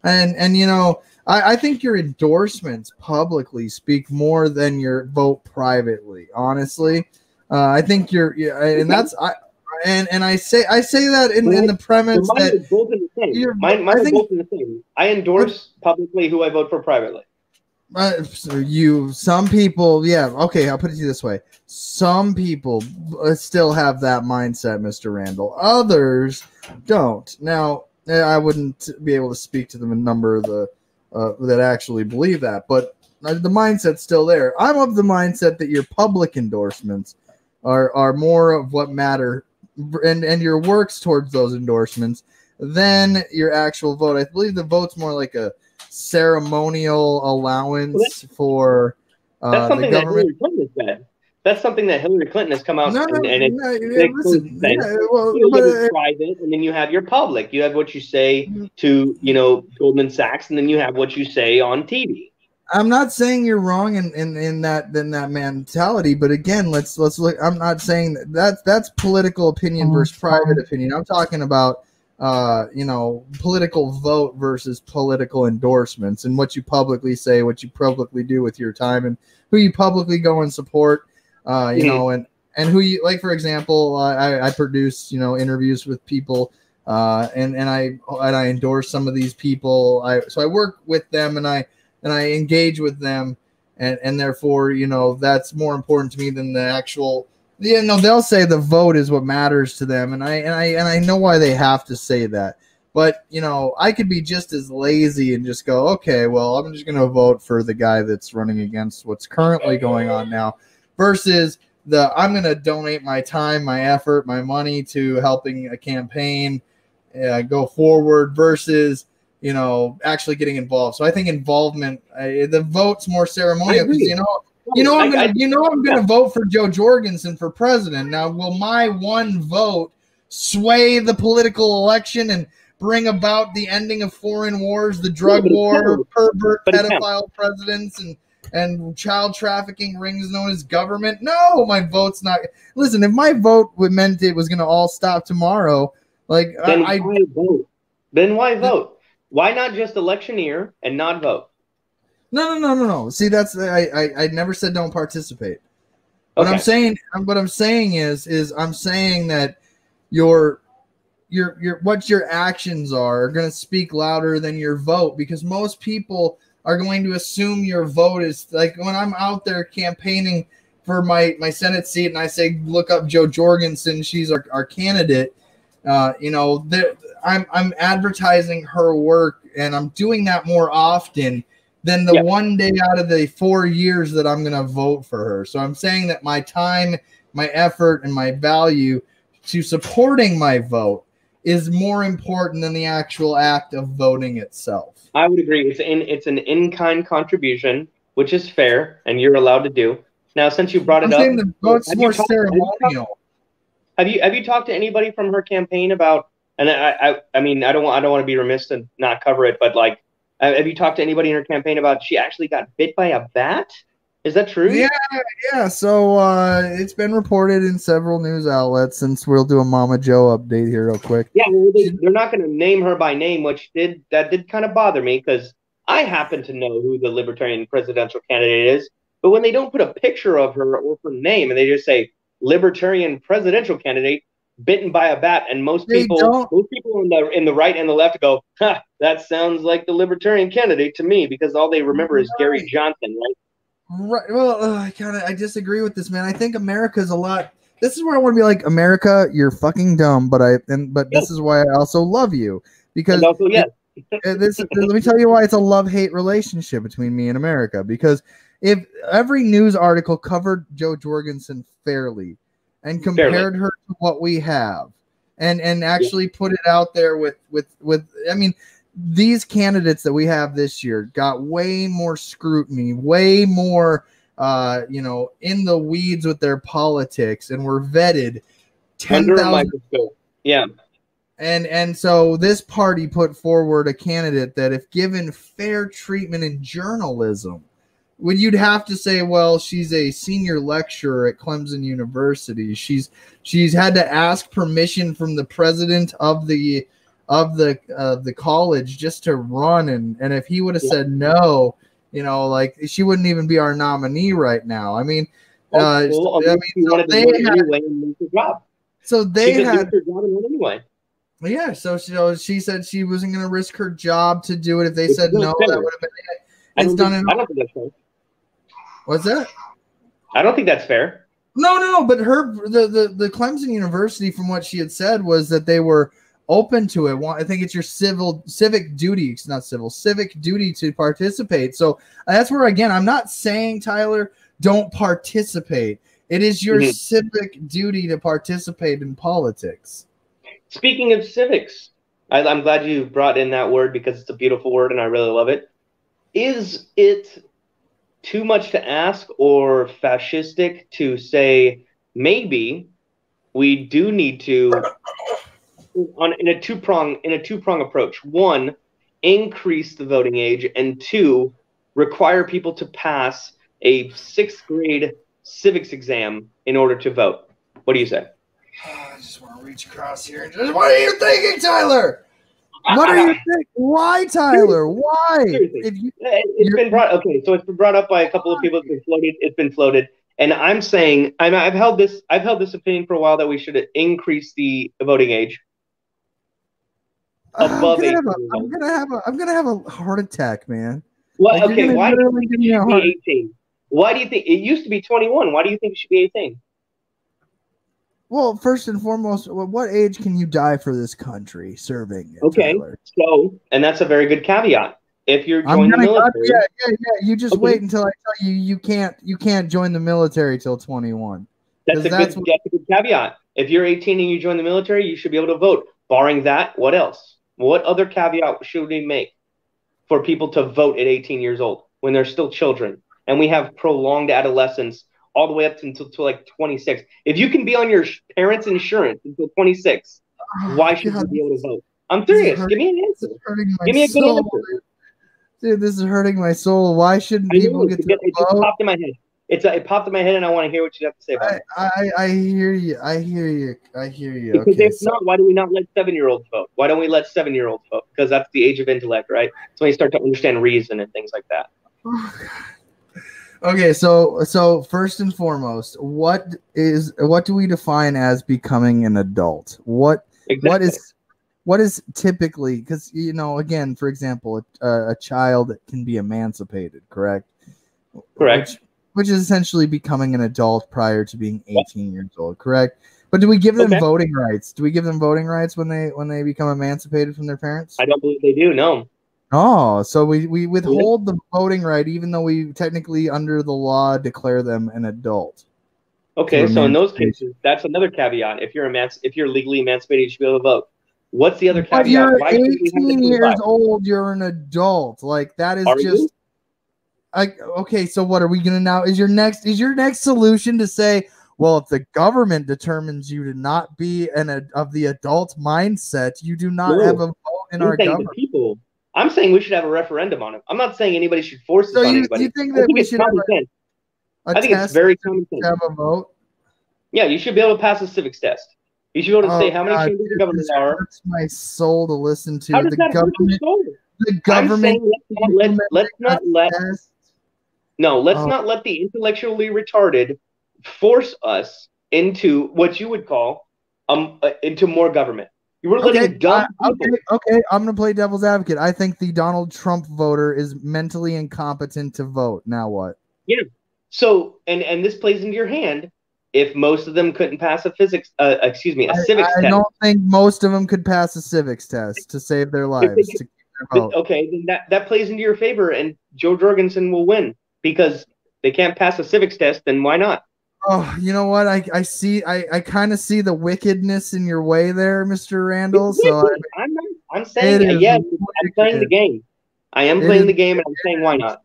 And I think your endorsements publicly speak more than your vote privately. Honestly, I think and Okay. I say that in the So premise mine that is both in the same. you're. Mine I are think both in the same. I but endorse publicly who I vote for privately. some people, yeah, okay. I'll put it to you this way: some people still have that mindset, Mr. Randall. Others don't. Now, I wouldn't be able to speak to the number of the that actually believe that, but the mindset's still there. I'm of the mindset that your public endorsements are more of what matter, and your works towards those endorsements than your actual vote. I believe the vote's more like a ceremonial So allowance for that's the something that government. Hillary Clinton has said. That's something that Hillary Clinton has come out No, no, and no. Yeah, explicitly listen. said. Yeah, well, You but have your private, and then you have your public. You have what you say to, Goldman Sachs, and then you have what you say on TV. I'm not saying you're wrong in that mentality, but again, let's look. I'm not saying that's political opinion versus private opinion. I'm talking about political vote versus political endorsements and what you publicly say, what you publicly do with your time, and who you publicly go and support. Mm-hmm. And who you like. For example, I produce interviews with people. And I endorse some of these people. So I work with them and I engage with them, and therefore that's more important to me than the actual. They'll say the vote is what matters to them, and I know why they have to say that. But I could be just as lazy and just go, okay, well, I'm just going to vote for the guy that's running against what's currently going on now, versus I'm going to donate my time, my effort, my money to helping a campaign go forward versus actually getting involved. So I think involvement, the vote's more I ceremonial because agree. I'm Yeah. gonna vote for Joe Jorgensen for president. Now, will my one vote sway the political election and bring about the ending of foreign wars, the No, drug but it war, can. pervert, But it can. pedophile presidents, and child trafficking rings known as government? No, my vote's not. Listen, if my vote meant it was going to all stop tomorrow, like Then why vote? Then why vote? Why not just electioneer and not vote? no. See, that's I never said don't participate. Okay. What I'm saying is I'm saying that your what your actions are going to speak louder than your vote, because most people are going to assume your vote is like, when I'm out there campaigning for my Senate seat and I say, look up Jo Jorgensen, she's our candidate. I'm advertising her work, and I'm doing that more often than the one day out of the 4 years that I'm going to vote for her. So I'm saying that my time, my effort, and my value to supporting my vote is more important than the actual act of voting itself. I would agree. It's an in-kind contribution, which is fair, and you're allowed to do. Now, since you brought it up, the vote's more ceremonial. Have you talked to anybody from her campaign about? And I mean, I don't want to be remiss and not cover it, but like, have you talked to anybody in her campaign about she actually got bit by a bat? Is that true? Yeah. So it's been reported in several news outlets, since we'll do a Mama Joe update here real quick. Yeah, well, they're not going to name her by name, which did kind of bother me, because I happen to know who the Libertarian presidential candidate is. But when they don't put a picture of her or her name, and they just say Libertarian presidential candidate bitten by a bat, and most people in the right and the left go, "Ha, that sounds like the Libertarian candidate to me," because all they remember is Gary Johnson, right? Right. Well, I disagree with this, man. I think America's a lot. This is where I want to be like, America, you're fucking dumb, but this is why I also love you, because also, yes. Let me tell you why it's a love-hate relationship between me and America. Because if every news article covered Jo Jorgensen fairly and compared her to what we have, and actually put it out there with I mean, these candidates that we have this year got way more scrutiny, way more in the weeds with their politics, and were vetted 10,000. Yeah. And so this party put forward a candidate that, if given fair treatment in journalism, you'd have to say, well, she's a senior lecturer at Clemson University. She's had to ask permission from the president of the college just to run, and if he would have said no, like, she wouldn't even be our nominee right now. I mean, they had anyway. Yeah, so she said she wasn't going to risk her job to do it. If they said no, that would have been it. I don't think that's fair. What's that? I don't think that's fair. No. But the Clemson University, from what she had said, was that they were open to it. I think it's your civic duty to participate. So that's where, again, I'm not saying, Tyler, don't participate. It is your civic duty to participate in politics. Speaking of civics, I'm glad you brought in that word, because it's a beautiful word and I really love it. Is it too much to ask or fascistic to say maybe we do need to, in a two-prong approach? One, increase the voting age, and two, require people to pass a 6th grade civics exam in order to vote. What do you say? I just want to reach across here and just, what are you thinking, Tyler? What are you thinking? Why, Tyler? Why? It's been brought up by a couple of people. It's been floated, and I'm saying, I've held this opinion for a while, that we should increase the voting age above 18. I'm gonna have a heart attack, man. Well, like, okay, why do you think it should be 18? Why do you think it used to be 21? Why do you think it should be 18? Well, first and foremost, what age can you die for this country serving? Okay, Tyler? So, and that's a very good caveat. If you're joining the military, you just wait until I tell you you can't join the military till 21. That's a good caveat. If you're 18 and you join the military, you should be able to vote. Barring that, what else? What other caveat should we make for people to vote at 18 years old when they're still children? And we have prolonged adolescence all the way up until like 26. If you can be on your parents' insurance until 26, why should you be able to vote? I'm serious. Give me an answer. Give me a good answer. Dude, this is hurting my soul. Why shouldn't people get to vote? It just popped in my head. It popped in my head, and I want to hear what you have to say about it. I hear you. Because if not, why do we not let 7-year-olds vote? Why don't we let 7-year-olds vote? Because that's the age of intellect, right? It's when you start to understand reason and things like that. Okay, so first and foremost, what do we define as becoming an adult? What Exactly. is typically, because again, for example, a child can be emancipated, correct? Correct. Which is essentially becoming an adult prior to being 18 years old, correct? But do we give them Okay. voting rights? Do we give them voting rights when they become emancipated from their parents? I don't believe they do. No. Oh, so we Yeah. withhold the voting right, even though we technically, under the law, declare them an adult through Okay. So in those emancipation. cases, that's another caveat. If you're legally emancipated, you should be able to vote. What's the other But caveat? you're Why should we have the 18 25? years old. You're an adult. Like, that is Are you? just like, okay. So what are we gonna now? Is your next solution to say, well, if the government determines you to not be of the adult mindset, you do not have No. a vote in I'm our saying the government? people. I'm saying we should have a referendum on it. I'm not saying anybody should force So this on you anybody. think I that think we it's should common sense. have a I think it's test very common to sense. have a vote? Yeah, you should be able to pass a civics test. You should be able to Oh say how many God, chambers of dude, government this there are. hurts my soul to listen How to. does The that hurt your government, soul? the I'm government saying let's implementing a not let test. no, let's Oh, not let the intellectually retarded force us into what you would call into more government. You were okay, letting dumb people. okay. I'm gonna play devil's advocate. I think the Donald Trump voter is mentally incompetent to vote. Now what? Yeah. So and this plays into your hand if most of them couldn't pass a physics a civics I test. don't think most of them could pass a civics test to save their If they lives, to keep their vote. okay, then that plays into your favor, and Joe Jorgensen will win because they can't pass a civics test. Then why not? Oh, you know what? I kind of see the wickedness in your way there, Mr. It's Randall. So wicked. I'm not. I'm it saying is yes. I'm playing the wicked. game. I am It playing is the game, and I'm saying why not?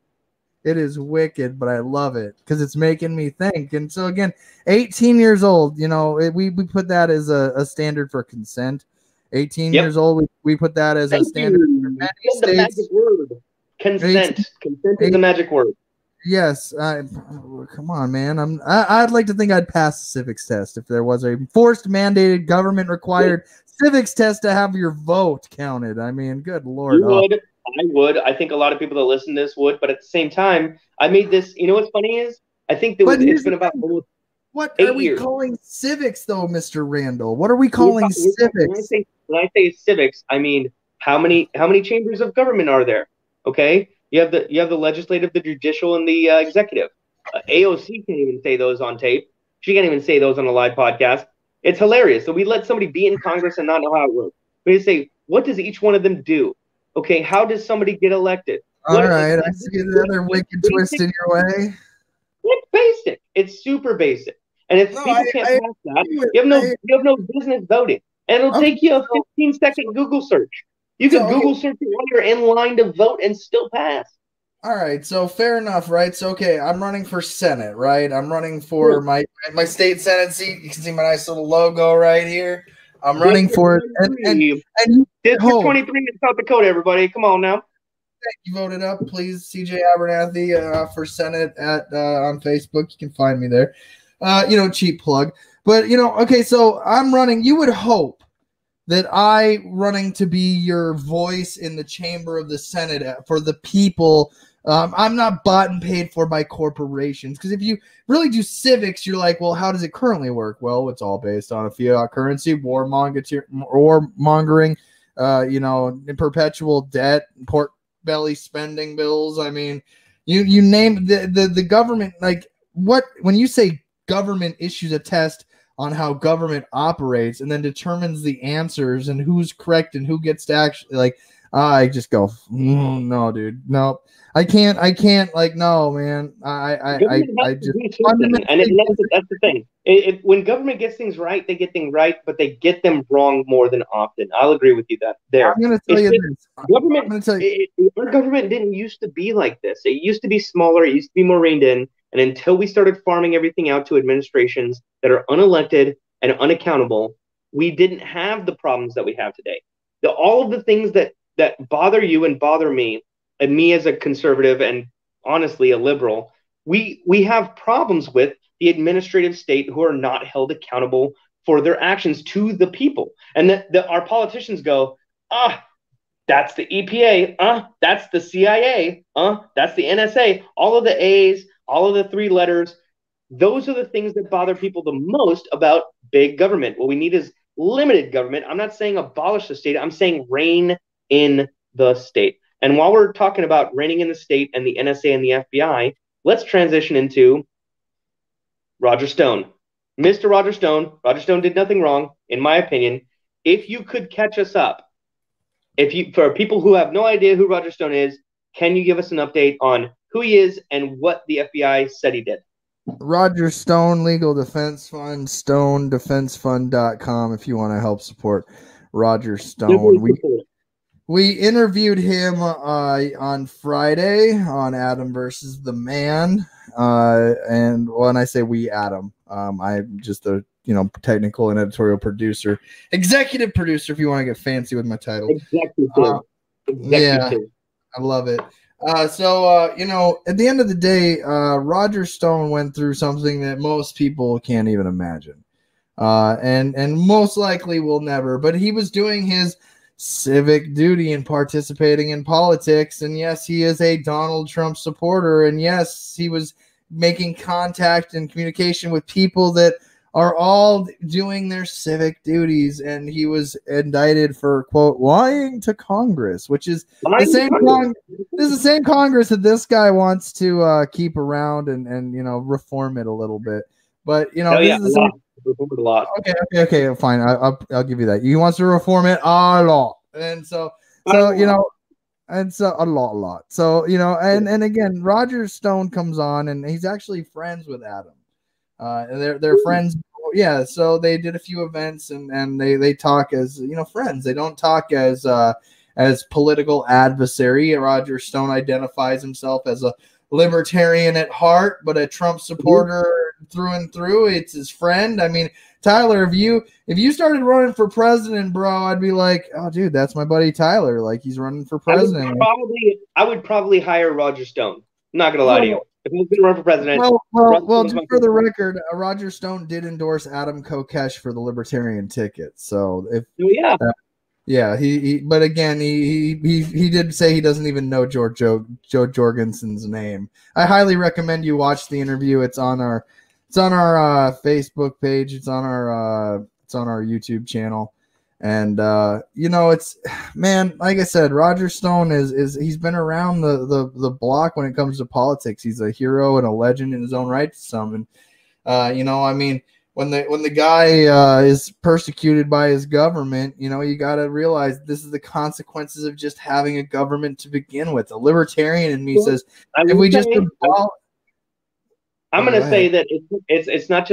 It is wicked, but I love it because it's making me think. And so again, 18 years old, we put that as a standard for consent. 18 Yep. years old, we put that as a Thank standard for you. many You said the magic states. word. 18, Consent. Consent is the 18 magic word. yes, come on, man. I'd like to think I'd pass the civics test if there was a forced, mandated, government required civics test to have your vote counted. I mean, good lord. You Oh, would. I would. I think a lot of people that listen to this would. But at the same time, I made this. You know what's funny is I think but it's here's the been about thing. almost What are 8 we years. calling civics, though, Mr. Randall? What are we calling civics? When I say civics, I mean how many chambers of government are there? Okay, you have the legislative, the judicial, and the executive. AOC can't even say those on tape. She can't even say those on a live podcast. It's hilarious. So we let somebody be in Congress and not know how it works. We just say, what does each one of them do? Okay, how does somebody get elected? All What right, I see another wicked twist basic? in your way. It's basic. It's super basic. And if No, people can't I pass that, agree with you have no business voting. And it'll okay. take you a So, 15-second Google search. You could okay. Google search it while you're in line to vote and still pass. All right, so fair enough, right? So okay, I'm running for Senate, right? I'm running for my state Senate seat. You can see my nice little logo right here. I'm running District for it, and you District hope 23 in South Dakota, everybody. Come on now. you voted up, please. CJ Abernathy for Senate at on Facebook. You can find me there. Cheap plug, but okay. So I'm running. You would hope that I running to be your voice in the chamber of the Senate for the people. I'm not bought and paid for by corporations, because if you really do civics, you're like, well, how does it currently work? Well, it's all based on a fiat currency, warmongering, perpetual debt, pork belly spending bills. I mean, you name the government. Like, what when you say government issues a test on how government operates and then determines the answers and who's correct and who gets to actually, like, I just go, no, dude, no, I can't, like, no, man, Government has I to just do something, and fundamentally that's the thing. When government gets things right, they get things right, but they get them wrong more than often. I'll agree with you that there. I'm gonna tell It's you just this. I'm government. gonna tell you. Our government didn't used to be like this. It used to be smaller. It used to be more reined in. And until we started farming everything out to administrations that are unelected and unaccountable, we didn't have the problems that we have today. All of the things that bother you and bother me, and me as a conservative and honestly a liberal, we have problems with the administrative state who are not held accountable for their actions to the people. And that our politicians go, that's the EPA, that's the CIA, that's the NSA, all of the A's, all of the three letters. Those are the things that bother people the most about big government. What we need is limited government. I'm not saying abolish the state. I'm saying reign in the state. And while we're talking about reigning in the state and the NSA and the FBI, let's transition into Roger Stone. Mr. Roger Stone. Roger Stone did nothing wrong, in my opinion. If you could catch us up, for people who have no idea who Roger Stone is, can you give us an update on who he is and what the FBI said he did? Roger Stone Legal Defense Fund, stonedefensefund.com if you want to help support Roger Stone. We interviewed him on Friday on Adam versus the Man. And when I say we, Adam, I'm just a technical and editorial producer, executive producer, if you want to get fancy with my title. Executive. Yeah, I love it. So at the end of the day, Roger Stone went through something that most people can't even imagine, and most likely will never. But he was doing his civic duty and participating in politics. And yes, he is a Donald Trump supporter. And yes, he was making contact and communication with people that are all doing their civic duties. And he was indicted for, quote, lying to Congress, which is the same Congress that this guy wants to keep around and reform it a little bit. But, reform it a lot. Okay, fine. I'll give you that. He wants to reform it a lot. And so a lot. So, and again, Roger Stone comes on and he's actually friends with Adam. They're friends. Yeah. So they did a few events and they talk as, friends. They don't talk as political adversary. Roger Stone identifies himself as a libertarian at heart, but a Trump supporter through and through. It's his friend. I mean, Tyler, if you started running for president, bro, I'd be like, oh, dude, that's my buddy Tyler. Like, he's running for president. I would probably hire Roger Stone. I'm not gonna lie to you. If he was gonna run for president, well, just for the record, Roger Stone did endorse Adam Kokesh for the Libertarian ticket. So but again, he did say he doesn't even know Joe Jorgensen's name. I highly recommend you watch the interview. It's on our Facebook page. It's on our YouTube channel. And it's, man, like I said, Roger Stone is he's been around the block when it comes to politics. He's a hero and a legend in his own right to some. And when the guy is persecuted by his government, you got to realize this is the consequences of just having a government to begin with. The libertarian in me says, if we just I'm going to say that it's not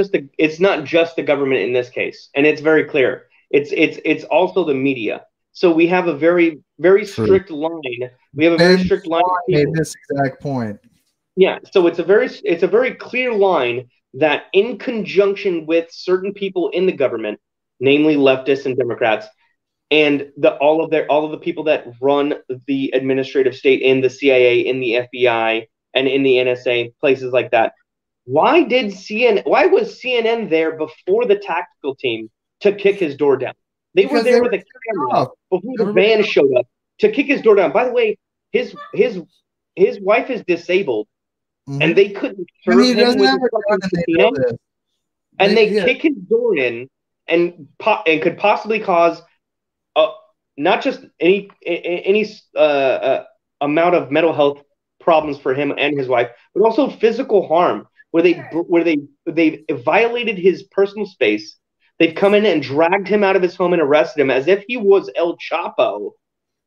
just the government in this case, and it's very clear. It's also the media. So we have a very, very strict line. We have a very strict line. Made this exact point. Yeah. So it's a very clear line that, in conjunction with certain people in the government, namely leftists and Democrats, and all of the people that run the administrative state in the CIA, in the FBI, and in the NSA, places like that. Why was CNN there before the tactical team to kick his door down? They were there with a camera before the van showed up to kick his door down. By the way, his wife is disabled, and they couldn't serve him with a fucking subpoena. And they kick his door in and could possibly cause not just any amount of mental health problems for him and his wife, but also physical harm, where they violated his personal space. They've come in and dragged him out of his home and arrested him as if he was El Chapo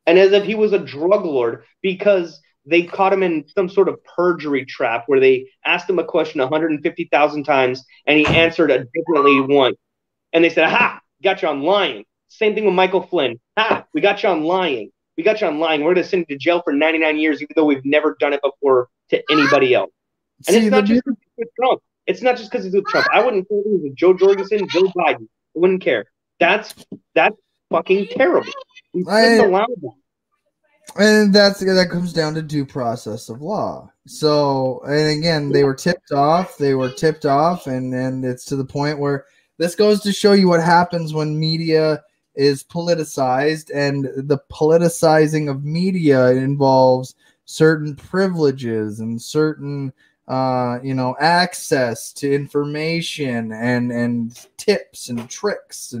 and as if he was a drug lord, because they caught him in some sort of perjury trap where they asked him a question 150,000 times and he answered it differently once. And they said, aha, got you on lying. Same thing with Michael Flynn. Ha, we got you on lying. We got you on lying. We're going to send you to jail for 99 years, even though we've never done it before to anybody else. And it's not just because he's with Trump. It's not just because he's with Trump. I wouldn't care if he was with Joe Jorgensen, Joe Biden. I wouldn't care. That's fucking terrible. We shouldn't allow that. And that comes down to due process of law. So, and again, they were tipped off, and it's to the point where this goes to show you what happens when media is politicized, and the politicizing of media involves certain privileges and certain access to information and tips and tricks.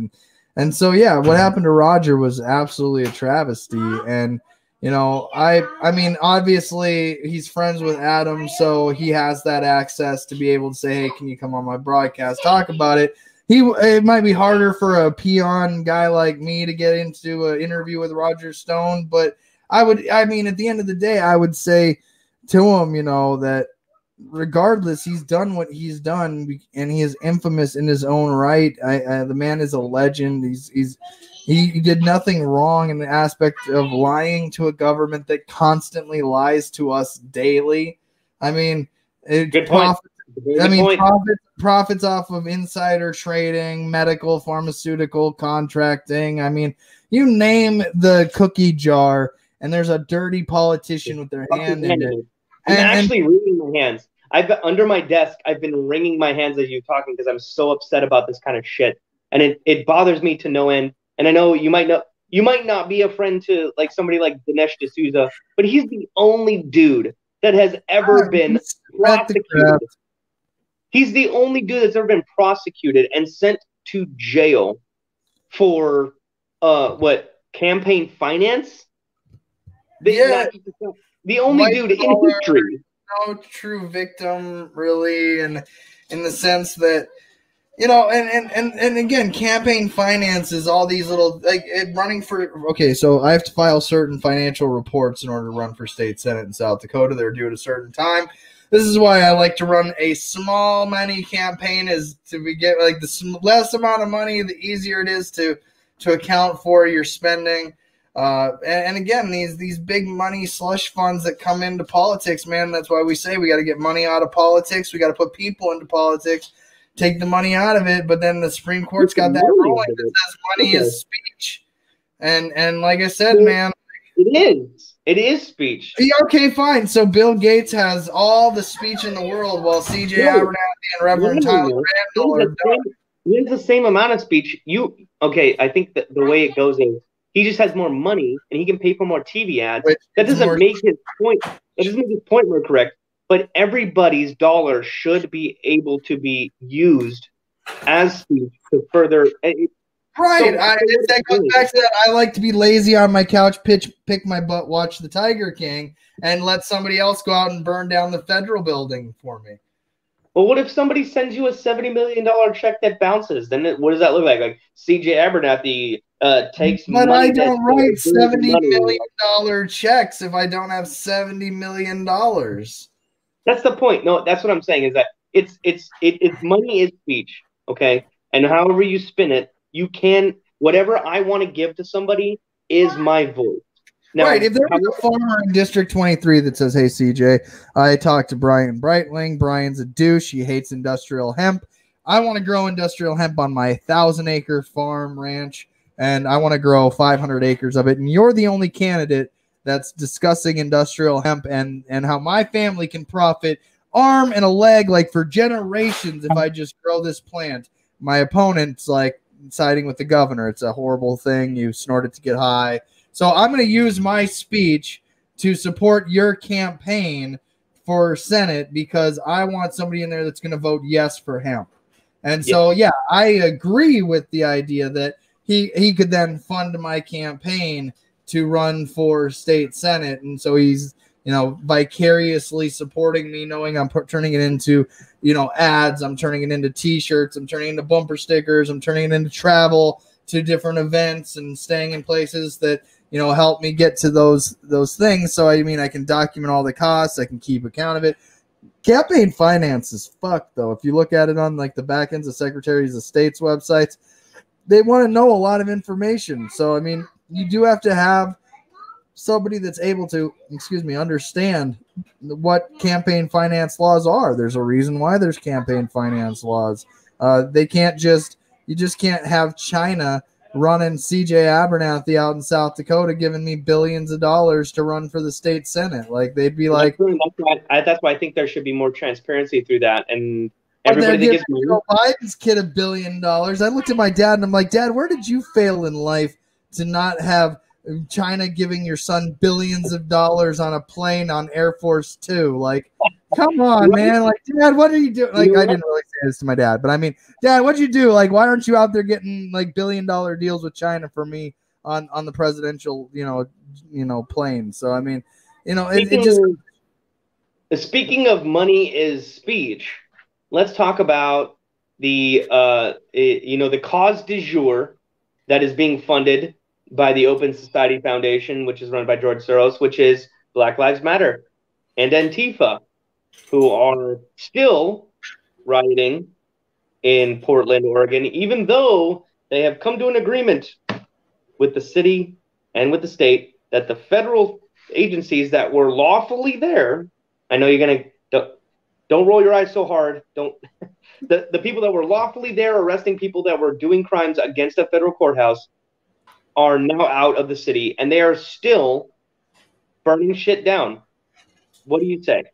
And so, yeah, what happened to Roger was absolutely a travesty. And, I mean, obviously he's friends with Adam, so he has that access to be able to say, hey, can you come on my broadcast, talk about it? It might be harder for a peon guy like me to get into an interview with Roger Stone, but at the end of the day, I would say to him, that regardless, he's done what he's done, and he is infamous in his own right. The man is a legend. He did nothing wrong in the aspect of lying to a government that constantly lies to us daily. I mean, Good point. Profits off of insider trading, medical, pharmaceutical contracting. I mean, you name the cookie jar, and there's a dirty politician with their hand in it. I'm actually wringing my hands. I've been under my desk. I've been wringing my hands as you're talking because I'm so upset about this kind of shit, and it bothers me to no end. And I know you might not be a friend to like somebody like Dinesh D'Souza, but he's the only dude that has ever been prosecuted. He's the only dude that's ever been prosecuted and sent to jail for campaign finance. The only dude in history. No true victim, really, and in the sense that, and again, campaign finance is all these little, running for, okay, so I have to file certain financial reports in order to run for state senate in South Dakota. They're due at a certain time. This is why I like to run a small money campaign, is to get the less amount of money, the easier it is to account for your spending. And again, these big money slush funds that come into politics, man, that's why we say we got to get money out of politics. We got to put people into politics, take the money out of it. But then the Supreme Court's got that ruling that says money is speech. And like I said, man, it is speech. Okay, fine. So Bill Gates has all the speech in the world, while C.J. Abernathy and Reverend Tyler Randall are done. He has the same amount of speech. I think that the way it goes is, he just has more money and he can pay for more TV ads. That doesn't make his point. That doesn't make his point more correct. But everybody's dollar should be able to be used as speech to further. Right. That goes back to that. I like to be lazy on my couch, pick my butt, watch the Tiger King, and let somebody else go out and burn down the federal building for me. Well, what if somebody sends you a $70 million check that bounces? Then what does that look like? Like C.J. Abernathy takes money. But I don't write $70 million checks if I don't have $70 million. That's the point. No, that's what I'm saying, is that it's money is speech, okay? And however you spin it, you can, whatever I want to give to somebody is my voice. Now, right. If there was a farmer in District 23 that says, hey, CJ, I talked to Brian Breitling. Brian's a douche. He hates industrial hemp. I want to grow industrial hemp on my 1,000-acre farm ranch, and I want to grow 500 acres of it. And you're the only candidate that's discussing industrial hemp and how my family can profit arm and a leg, like for generations, if I just grow this plant. My opponent's like siding with the governor. It's a horrible thing. You snort it to get high. So I'm going to use my speech to support your campaign for Senate because I want somebody in there that's going to vote yes for hemp. And so, yeah, I agree with the idea that he could then fund my campaign to run for state Senate. And so he's, vicariously supporting me, knowing I'm turning it into, ads. I'm turning it into T-shirts. I'm turning it into bumper stickers. I'm turning it into travel to different events and staying in places that, help me get to those things. So, I can document all the costs. I can keep account of it. Campaign finance is fucked, though. If you look at it on, the back ends of Secretaries of State's websites, they want to know a lot of information. So, you do have to have somebody that's able to, understand what campaign finance laws are. There's a reason why there's campaign finance laws. You just can't have China running C.J. Abernathy out in South Dakota giving me billions of dollars to run for the state Senate. They'd be like, that's why I think there should be more transparency through that. And everybody that gives Joe Biden's kid $1 billion. I looked at my dad and I'm like, Dad, where did you fail in life to not have China giving your son billions of dollars on a plane on Air Force Two? come on, Right? man. Like, Dad, what are you doing? Like, I didn't really say this to my dad, but I mean, Dad, what'd you do? Like, why aren't you out there getting like billion-dollar deals with China for me on the presidential, plane? So I mean, it just. Speaking of money is speech, let's talk about the cause du jour that is being funded by the Open Society Foundation, which is run by George Soros, which is Black Lives Matter and Antifa, who are still rioting in Portland, Oregon, even though they have come to an agreement with the city and with the state that the federal agencies that were lawfully there, I know you're gonna don't roll your eyes so hard. Don't the people that were lawfully there arresting people that were doing crimes against a federal courthouse are now out of the city and they are still burning shit down. What do you say?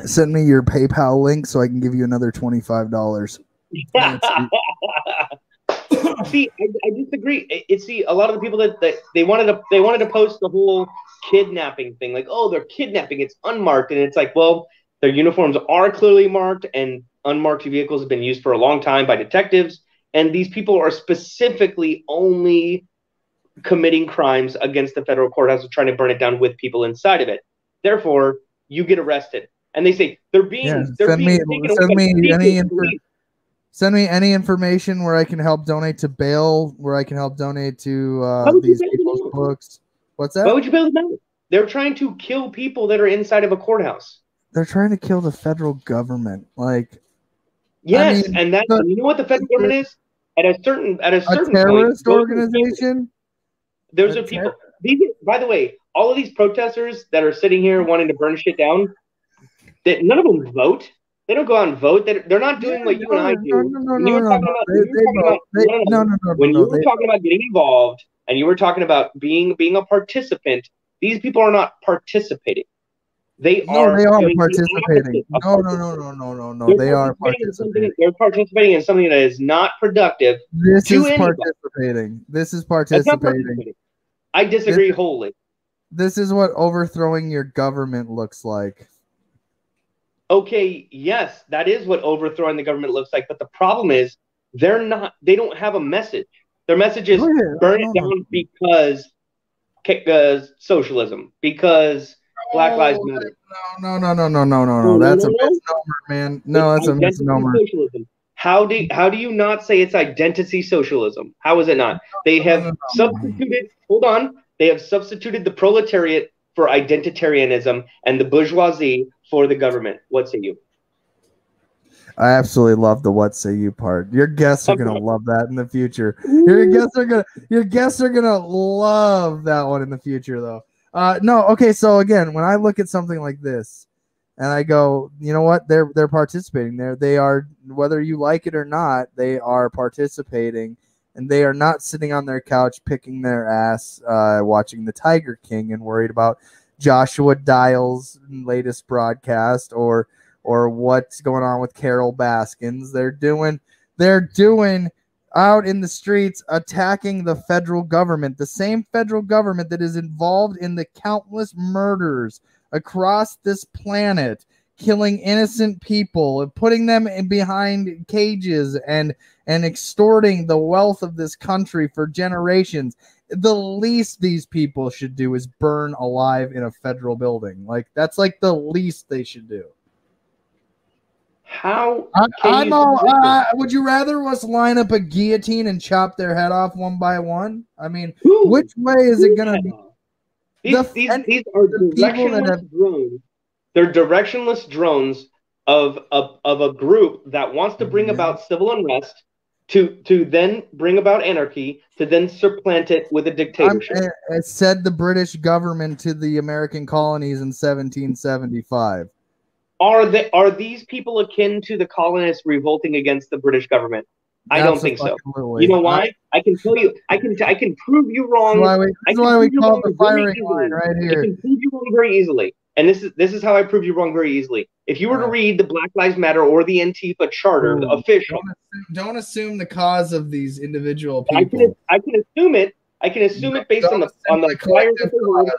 Send me your PayPal link so I can give you another $25. See, I disagree. See, a lot of the people that they wanted to post the whole kidnapping thing, like, oh, they're kidnapping, it's unmarked, and it's like, well, their uniforms are clearly marked, and unmarked vehicles have been used for a long time by detectives, and these people are specifically only committing crimes against the federal courthouse and trying to burn it down with people inside of it. Therefore, you get arrested, and they say they're being taken away. Send me any information where I can help donate to bail, where I can help donate to these people's books. What's that? Why would you bail them out? They're trying to kill people that are inside of a courthouse. They're trying to kill the federal government. Like, yes, I mean, and you know what the federal government is? At a certain terrorist point, organization. Those are people. By the way, all of these protesters that are sitting here wanting to burn shit down, that none of them vote. They don't go out and vote. They're not doing what you and I do. When you were talking about getting involved and you were talking about being a participant, these people are not participating. They are participating. No. They are participating. They're participating in something that is not productive. This is participating. I disagree wholly. This is what overthrowing your government looks like. Okay, yes, that is what overthrowing the government looks like. But the problem is they don't have a message. Their message is burn it down because socialism, because Black Lives Matter. No. That's a misnomer, man. No, that's a misnomer. Socialism. How do you not say it's identity socialism? How is it not? They have substituted. Hold on. They have substituted the proletariat for identitarianism and the bourgeoisie for the government. What say you? I absolutely love the "what say you" part. Your guests are gonna love that in the future. Your guests are gonna love that one in the future, though. No, okay. So again, when I look at something like this, and I go, you know what? They're participating. They are, whether you like it or not, they are participating, and they are not sitting on their couch picking their ass, watching the Tiger King and worried about Joshua Dial's latest broadcast or what's going on with Carol Baskins. They're doing out in the streets attacking the federal government, the same federal government that is involved in the countless murders across this planet, killing innocent people and putting them behind cages and extorting the wealth of this country for generations. The least these people should do is burn alive in a federal building. Like, that's like the least they should do. Would you rather us line up a guillotine and chop their head off one by one? I mean, which way is it going to be? These are directionless drones. They're directionless drones of a group that wants to bring about civil unrest, to then bring about anarchy, to then supplant it with a dictatorship. It said the British government to the American colonies in 1775. Are these people akin to the colonists revolting against the British government? I don't think so. You know why? I can tell you. I can prove you wrong. That's why we call the firing line right here. I can prove you wrong very easily, and this is how I prove you wrong very easily. If you were to read the Black Lives Matter or the Antifa charter, the official, don't assume the cause of these individual people. I can assume it. I can assume it based on the flyers that they hold.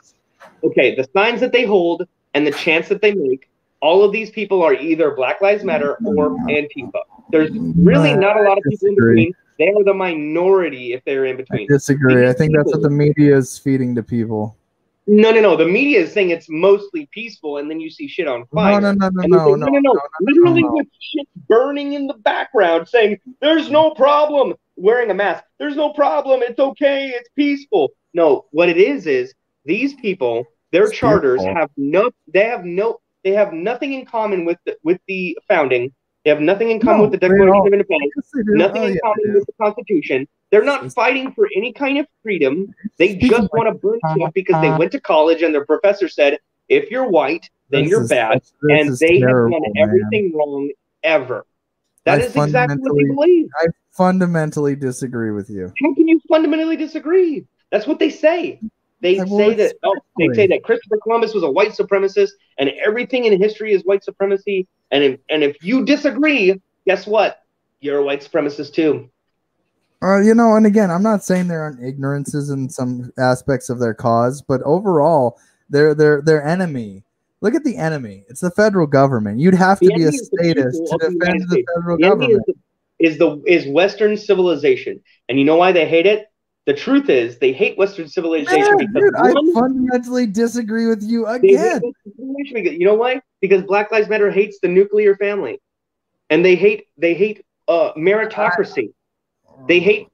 Okay, the signs that they hold, and the chance that they make, all of these people are either Black Lives Matter or Antifa. There's really not a lot of people in Disagree. between. They are the minority if they're in I between. disagree. I These think that's what the people, media is feeding to people. no. The media is saying it's mostly peaceful, and then you see shit on No, no, fire. no, no, And they say, no, no, no. no, Literally no. with shit burning in the background, saying, there's no problem wearing a mask. There's no problem. It's okay. It's peaceful. No, what it is these people, their It's charters beautiful. they have nothing in common with the founding. They have nothing in common with No, the they Declaration all. of Independence. Yes, they do. Nothing Oh in yeah, they common do. with the Constitution. They're not It's fighting for any kind of freedom. They speaking just like want to burn stuff because they went to college and their professor said, if you're white, then you're bad. this And is they have done terrible, man. everything wrong ever. That I is exactly what they fundamentally, believe. I fundamentally disagree with you. How can you fundamentally disagree? That's what they say. I They will say that they say respectfully. that Christopher Columbus was a white supremacist and everything in history is white supremacy. And if you disagree, guess what? You're a white supremacist too. And again, I'm not saying there aren't ignorances in some aspects of their cause, but overall, they're enemy. Look at the enemy. It's the federal government. You'd have The to be a enemy is the statist people to of the defend United the States. federal The enemy government. is Western civilization. And you know why they hate it? The truth is they hate Western civilization because Dude, I one, fundamentally disagree with you they hate again. Western civilization because you know why? Because Black Lives Matter hates the nuclear family. And they hate meritocracy. They hate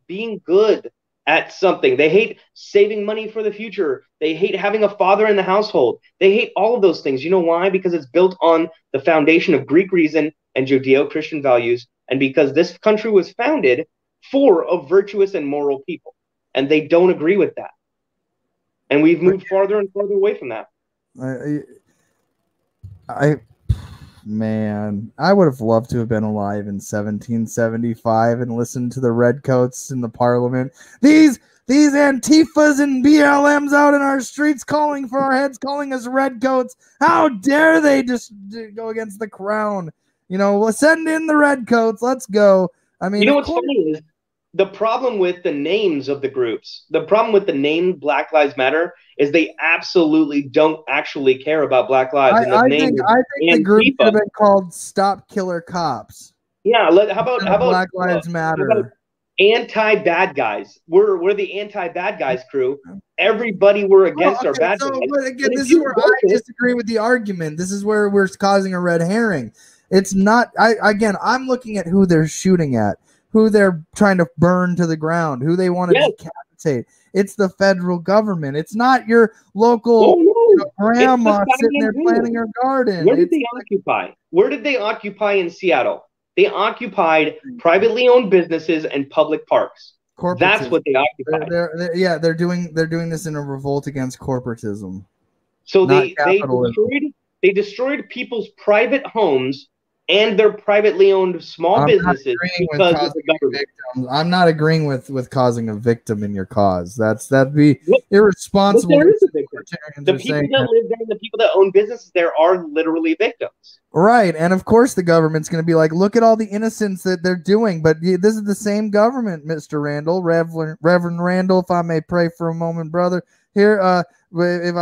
being good at something. They hate saving money for the future. They hate having a father in the household. They hate all of those things. You know why? Because it's built on the foundation of Greek reason and Judeo-Christian values, and because this country was founded for a virtuous and moral people, and they don't agree with that. And we've moved farther and farther away from that. I Man, I would have loved to have been alive in 1775 and listened to the redcoats in the parliament. These Antifas and BLMs out in our streets calling for our heads, calling us redcoats. How dare they just go against the crown? We'll send in the redcoats. Let's go. I mean, You know of what's course, funny is the problem with the names of the groups, the problem with the name Black Lives Matter is they absolutely don't actually care about Black lives. And the I name think is I think the group should Antifa. have been called "Stop Killer Cops." Yeah, how Black about Lives Matter. anti bad guys? We're the anti bad guys crew. Everybody we're against our bad guys. But again, And if this is you where I vote, disagree with the argument. This is where we're causing a red herring. It's not. I'm looking at who they're shooting at, who they're trying to burn to the ground, who they want to yes, decapitate. It's the federal government. It's not your local oh no, it's the grandma sitting there Saudi. planting her garden. Where did It's they occupy? Where did they occupy in Seattle? They occupied privately owned businesses and public parks. That's corporatism. what they occupied. They're doing this in a revolt against corporatism, So not capitalism. they destroyed people's private homes and their privately owned small I'm not businesses agreeing with because of causing the a government. victim. I'm not agreeing with causing a victim in your cause. That'd be But irresponsible. there is a victim. Libertarians The are people saying that that. live there and the people that own businesses there are literally victims. Right, and of course the government's going to be like, look at all the innocence that they're doing. But this is the same government, Mr. Randall, Reverend Randall, if I may pray for a moment, brother. Here, if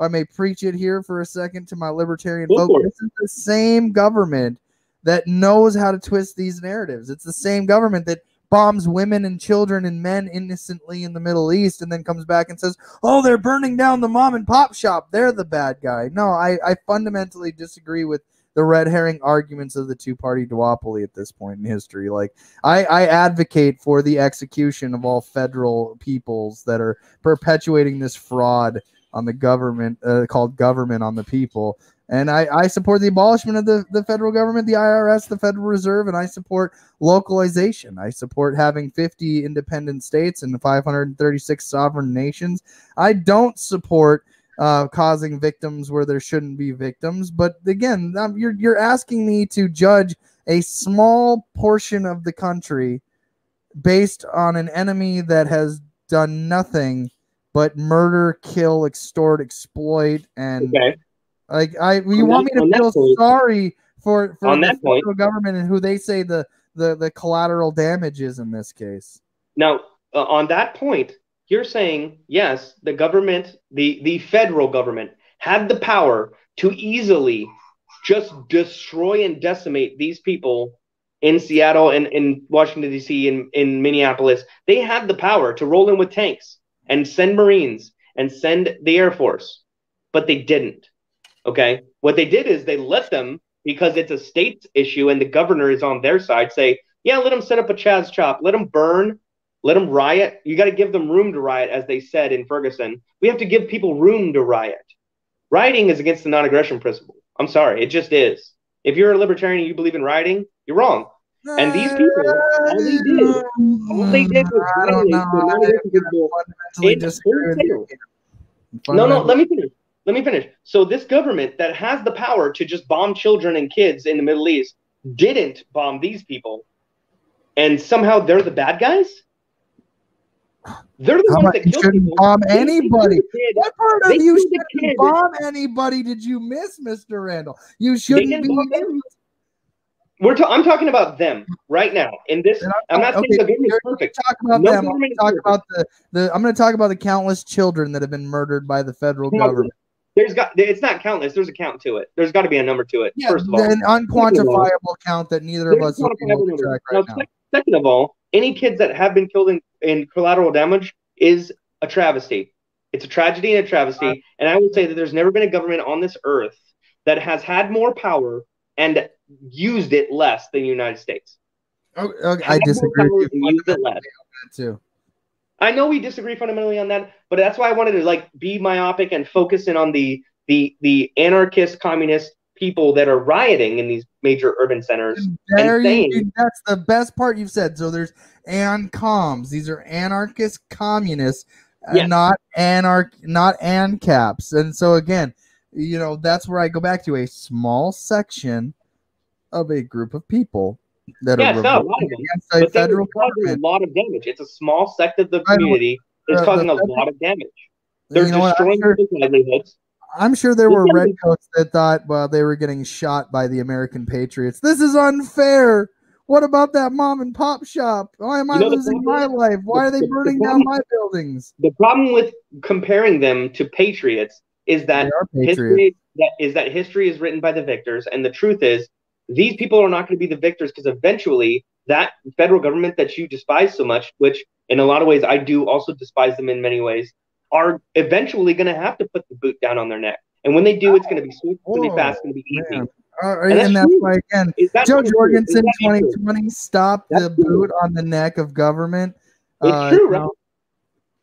I may preach it here for a second to my libertarian folk. This is the same government that knows how to twist these narratives. It's the same government that bombs women and children and men innocently in the Middle East and then comes back and says, oh, they're burning down the mom and pop shop. They're the bad guy. No, I fundamentally disagree with the red herring arguments of the two-party duopoly at this point in history. Like, I advocate for the execution of all federal peoples that are perpetuating this fraud on the government, called government on the people. And I support the abolishment of the federal government, the IRS, the Federal Reserve, and I support localization. I support having 50 independent states and 536 sovereign nations. I don't support causing victims where there shouldn't be victims. But again, you're asking me to judge a small portion of the country based on an enemy that has done nothing but murder, kill, extort, exploit, and you want me to feel sorry for the federal government and who they say the collateral damage is in this case. Now, on that point, you're saying, yes, the government, the federal government had the power to easily just destroy and decimate these people in Seattle and in Washington, D.C., in Minneapolis. They had the power to roll in with tanks and send Marines and send the Air Force, but they didn't. Okay? What they did is they let them, because it's a state issue and the governor is on their side, say, yeah, let them set up a Chaz chop, let them burn, let them riot. You got to give them room to riot, as they said in Ferguson. We have to give people room to riot. Rioting is against the non-aggression principle. I'm sorry, it just is. If you're a libertarian and you believe in rioting, you're wrong. And these people, all they did was I don't know. violate the non-aggression principle Fundamentally in disagree with you. No, let me finish. Let me finish. So this government that has the power to just bomb children and kids in the Middle East didn't bomb these people, and somehow they're the bad guys? They're the ones that You killed shouldn't people. bomb anybody. What part of you killed the shouldn't kid. bomb anybody did you miss, Mr. Randall? You They shouldn't didn't be. bomb them. I'm talking about them right now. In this, I'm not saying the government is perfect. Talk about No them. I'm government is talk perfect. about I'm going to talk about the countless children that have been murdered by the federal government. It's not countless. There's a count to it. There's got to be a number to it. Yeah, first of all, an unquantifiable count that neither of us will be able to track right now. Second of all, any kids that have been killed in collateral damage is a travesty. It's a tragedy and a travesty. And I would say that there's never been a government on this earth that has had more power and used it less than the United States. Okay, I disagree with you fundamentally on that too. I know we disagree fundamentally on that, but that's why I wanted to be myopic and focus in on the anarchist, communist people that are rioting in these major urban centers. That's the best part you've said. So there's ANCOMs. These are anarchist communists, not ANCAPs. And so again, that's where I go back to a small section of a group of people that are revolting against a federal government. A lot of damage. It's a small sect of the community that's causing a lot of damage. They're destroying people's livelihoods. I'm sure there were redcoats that thought, well, they were getting shot by the American patriots. This is unfair. What about that mom and pop shop? Why am I losing my life? Why are they burning down my buildings? The problem with comparing them to patriots is that history is written by the victors, and the truth is these people are not going to be the victors, because eventually that federal government that you despise so much, which in a lot of ways I do also despise them in many ways, are eventually going to have to put the boot down on their neck. And when they do, it's going to be swift, it's going to be fast, it's going to be easy. And that's why, again, Joe Jorgensen 2020 stopped the boot on the neck of government. It's true, right?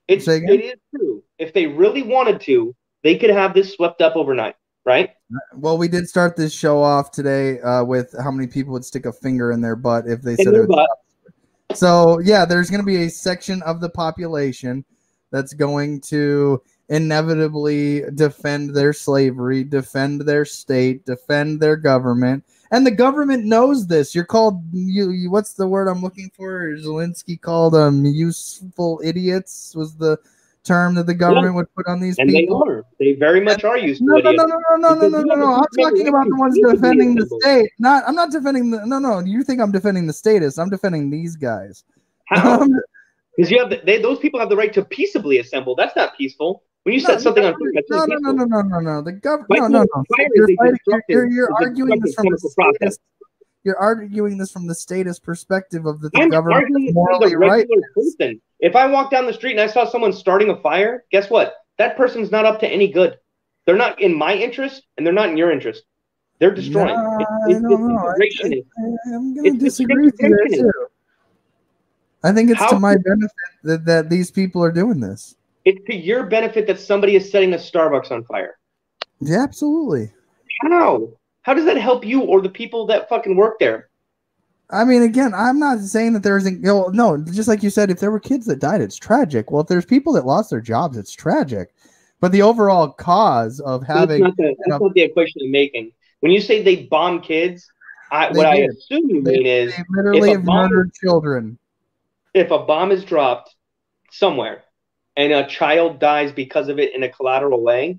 It is true. If they really wanted to, they could have this swept up overnight, right? Well, we did start this show off today with how many people would stick a finger in their butt if they said it would. So, yeah, there's going to be a section of the population that's going to inevitably defend their slavery, defend their state, defend their government. And the government knows this. You're called, what's the word I'm looking for? Zelensky called them useful idiots was the term that the government would put on these people. And they very much are useful idiots. No. I'm talking about the ones defending the state. I'm not defending no. You think I'm defending the statists. I'm defending these guys. How? Because those people have the right to peaceably assemble. That's not peaceful. When you set something on fire, that's not peaceful. No. The government. You're arguing this from the statist. You're arguing this from the statist perspective of the government is morally right. Person. If I walk down the street and I saw someone starting a fire, guess what? That person's not up to any good. They're not in my interest, and they're not in your interest. They're destroying. I'm going to disagree with you there too. I think it's to my benefit that these people are doing this. It's to your benefit that somebody is setting a Starbucks on fire. Yeah, absolutely. How? How does that help you or the people that fucking work there? I mean, again, I'm not saying that there isn't. No, just like you said, if there were kids that died, it's tragic. Well, if there's people that lost their jobs, it's tragic. But the overall cause of having that's not the equation I'm making. When you say they bomb kids, I assume you mean is they literally have murdered children. If a bomb is dropped somewhere and a child dies because of it in a collateral way,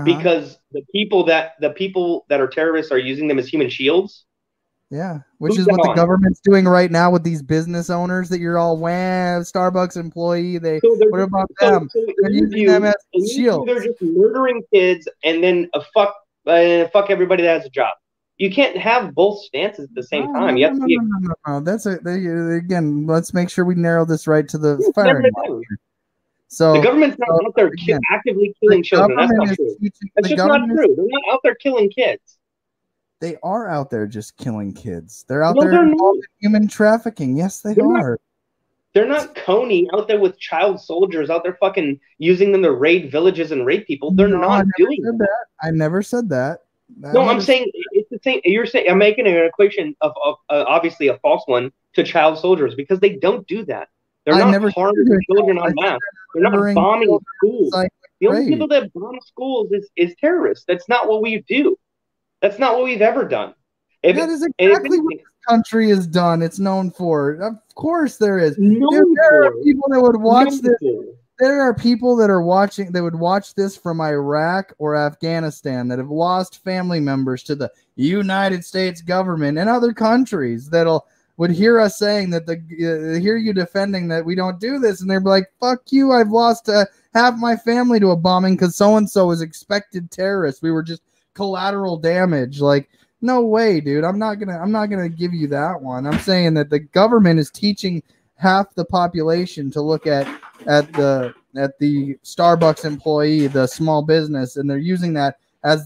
because the people that are terrorists are using them as human shields, Yeah, which Who's is that what the on? government's doing right now with these business owners that you're all wham Starbucks employee. So they're What just, about them? so They're using them as in your view, shields. they're just murdering kids and then fuck everybody that has a job. You can't have both stances at the same No, time. no, You no, have to no, be no, no, no, no. Again. Let's make sure we narrow this right to the never firing the line. time. The So, government's not out there again, actively the killing children. That's government not is true. teaching. That's The just not government is. true. They're not out there killing kids. They are out there just killing kids. They're out No, there they're involved not. in human trafficking. Yes, they They're not. are. They're not Coney out there with child soldiers out there fucking using them to raid villages and rape people. They're No, I not never doing said that. that. I never said that. I No, I'm never. saying it's the same. You're saying I'm making an equation of obviously a false one to child soldiers because they don't do that. They're I not never. harming children I en said masse. They're not murdering bombing children schools. like The only rape. people that bomb schools is terrorists. That's not what we do. That's not what we've ever done. That is exactly what this country is done. It's known for. Of course, there is. Dude, there are people that would watch this. There are people that are watching. That would watch this from Iraq or Afghanistan that have lost family members to the United States government and other countries would hear us saying that hear you defending that we don't do this, and they're like, "Fuck you! I've lost half my family to a bombing because so and so is expected terrorists. We were just collateral damage." Like, no way, dude. I'm not gonna give you that one. I'm saying that the government is teaching half the population to look at the Starbucks employee, the small business, and they're using that as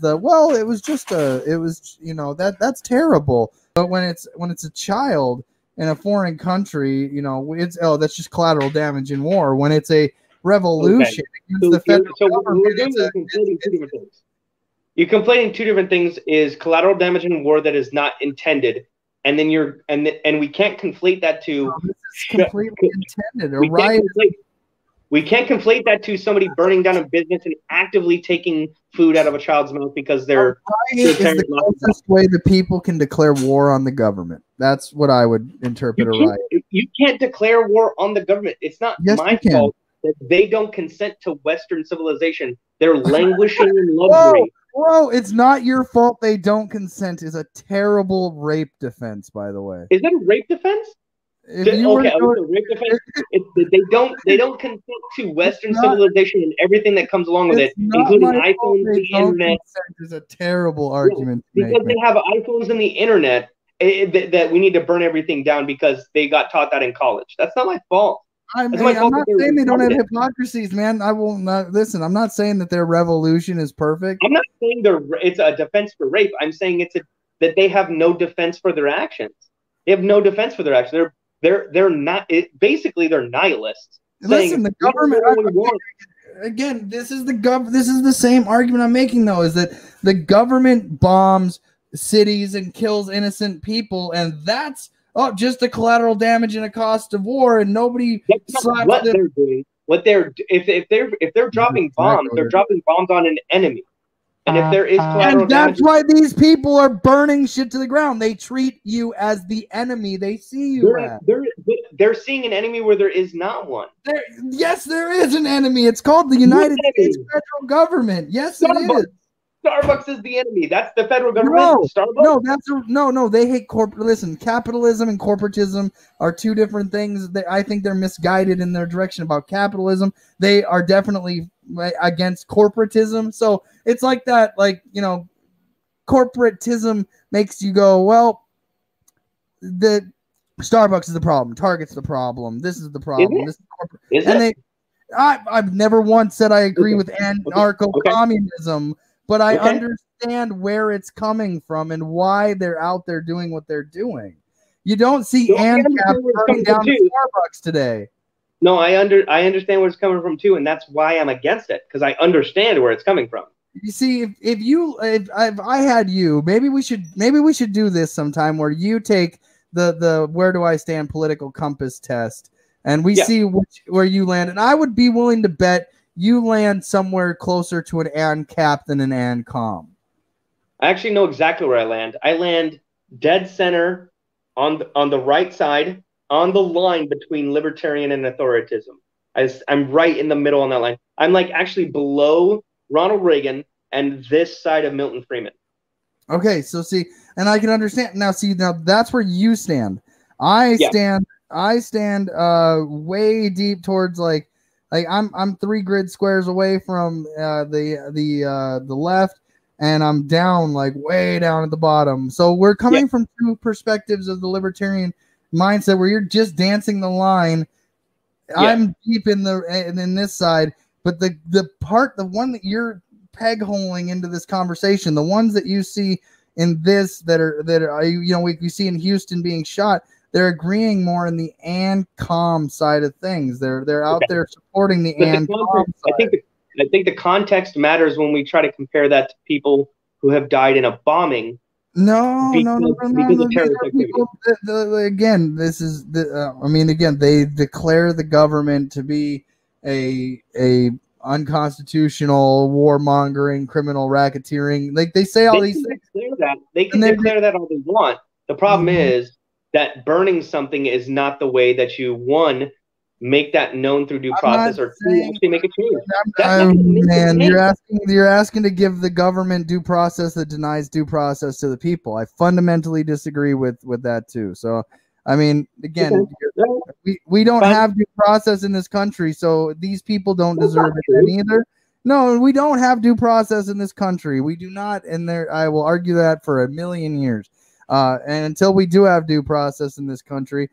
that's terrible. But when it's a child in a foreign country, that's just collateral damage in war. When it's a revolution against the federal government, we're doing conflating two different things. You're conflating two different things: is collateral damage in war that is not intended, and then and we can't conflate that to completely intended. A riot. We can't conflate that to somebody burning down a business and actively taking food out of a child's mouth because they're is the closest way the people can declare war on the government. That's what I would interpret a riot. You can't declare war on the government. It's not my fault that they don't consent to Western civilization. They're languishing in luxury. Whoa, it's not your fault they don't consent is a terrible rape defense, by the way. Is that a rape defense? Rape defense. They don't consent to Western civilization and everything that comes along with it, including iPhones and the internet. Is a terrible argument because they have iPhones and the internet that we need to burn everything down because they got taught that in college. That's not my fault. I'm not saying they don't have hypocrisies, man. I will not listen. I'm not saying that their revolution is perfect. I'm not saying it's a defense for rape. I'm saying that they have no defense for their actions. They have no defense for their actions. They're not. Basically, they're nihilists. Listen, the government. Again, this is the same argument I'm making, though, is that the government bombs cities and kills innocent people, and that's just the collateral damage and a cost of war, and nobody. That's not what they're doing. If they're dropping bombs, they're dropping bombs on an enemy. And if there is collateral damage, that's why these people are burning shit to the ground. They treat you as the enemy they see you as. They're seeing an enemy where there is not one. Yes, there is an enemy. It's called the United States federal government. Yes, it is. Starbucks is the enemy. That's the federal government. No, they hate corporate. Listen, capitalism and corporatism are two different things. I think they're misguided in their direction about capitalism. They are definitely against corporatism. So it's like that, corporatism makes you go, well, the Starbucks is the problem. Target's the problem. This is the problem. This is corporate. I've never once said I agree with anarcho-communism. But I understand where it's coming from and why they're out there doing what they're doing. You don't see ANCAP burning down Starbucks today. No, I understand where it's coming from too, and that's why I'm against it, because I understand where it's coming from. You see, if I had you, maybe we should do this sometime where you take the where do I stand political compass test, and we see where you land, and I would be willing to bet you land somewhere closer to an ANCAP than an ANCOM. I actually know exactly where I land. I land dead center on the right side, on the line between libertarian and authoritarianism. I'm right in the middle on that line. I'm actually below Ronald Reagan and this side of Milton Friedman. Okay, so see, and I can understand now. See, now that's where you stand. I stand way deep towards like I'm 3 grid squares away from the left, and I'm down like way down at the bottom. So we're coming from two perspectives of the libertarian mindset where you're just dancing the line. I'm deep in this side, but the one that you're peg holing into this conversation, the ones that you see in this that are we see in Houston being shot, they're agreeing more in the ANCOM side of things. They're out there supporting the ANCOM side. I think the context matters when we try to compare that to people who have died in a bombing. No. Again, this is again, they declare the government to be a unconstitutional, warmongering, criminal racketeering. Like they say all these things. They can declare that all they want. The problem is that burning something is not the way that you, one, make that known through due process, or two, actually make a change. Man, you're asking to give the government due process that denies due process to the people. I fundamentally disagree with that too. So, I mean, again, we don't have due process in this country, so these people don't deserve it either. No, we don't have due process in this country. We do not, and I will argue that for a million years. And until we do have due process in this country,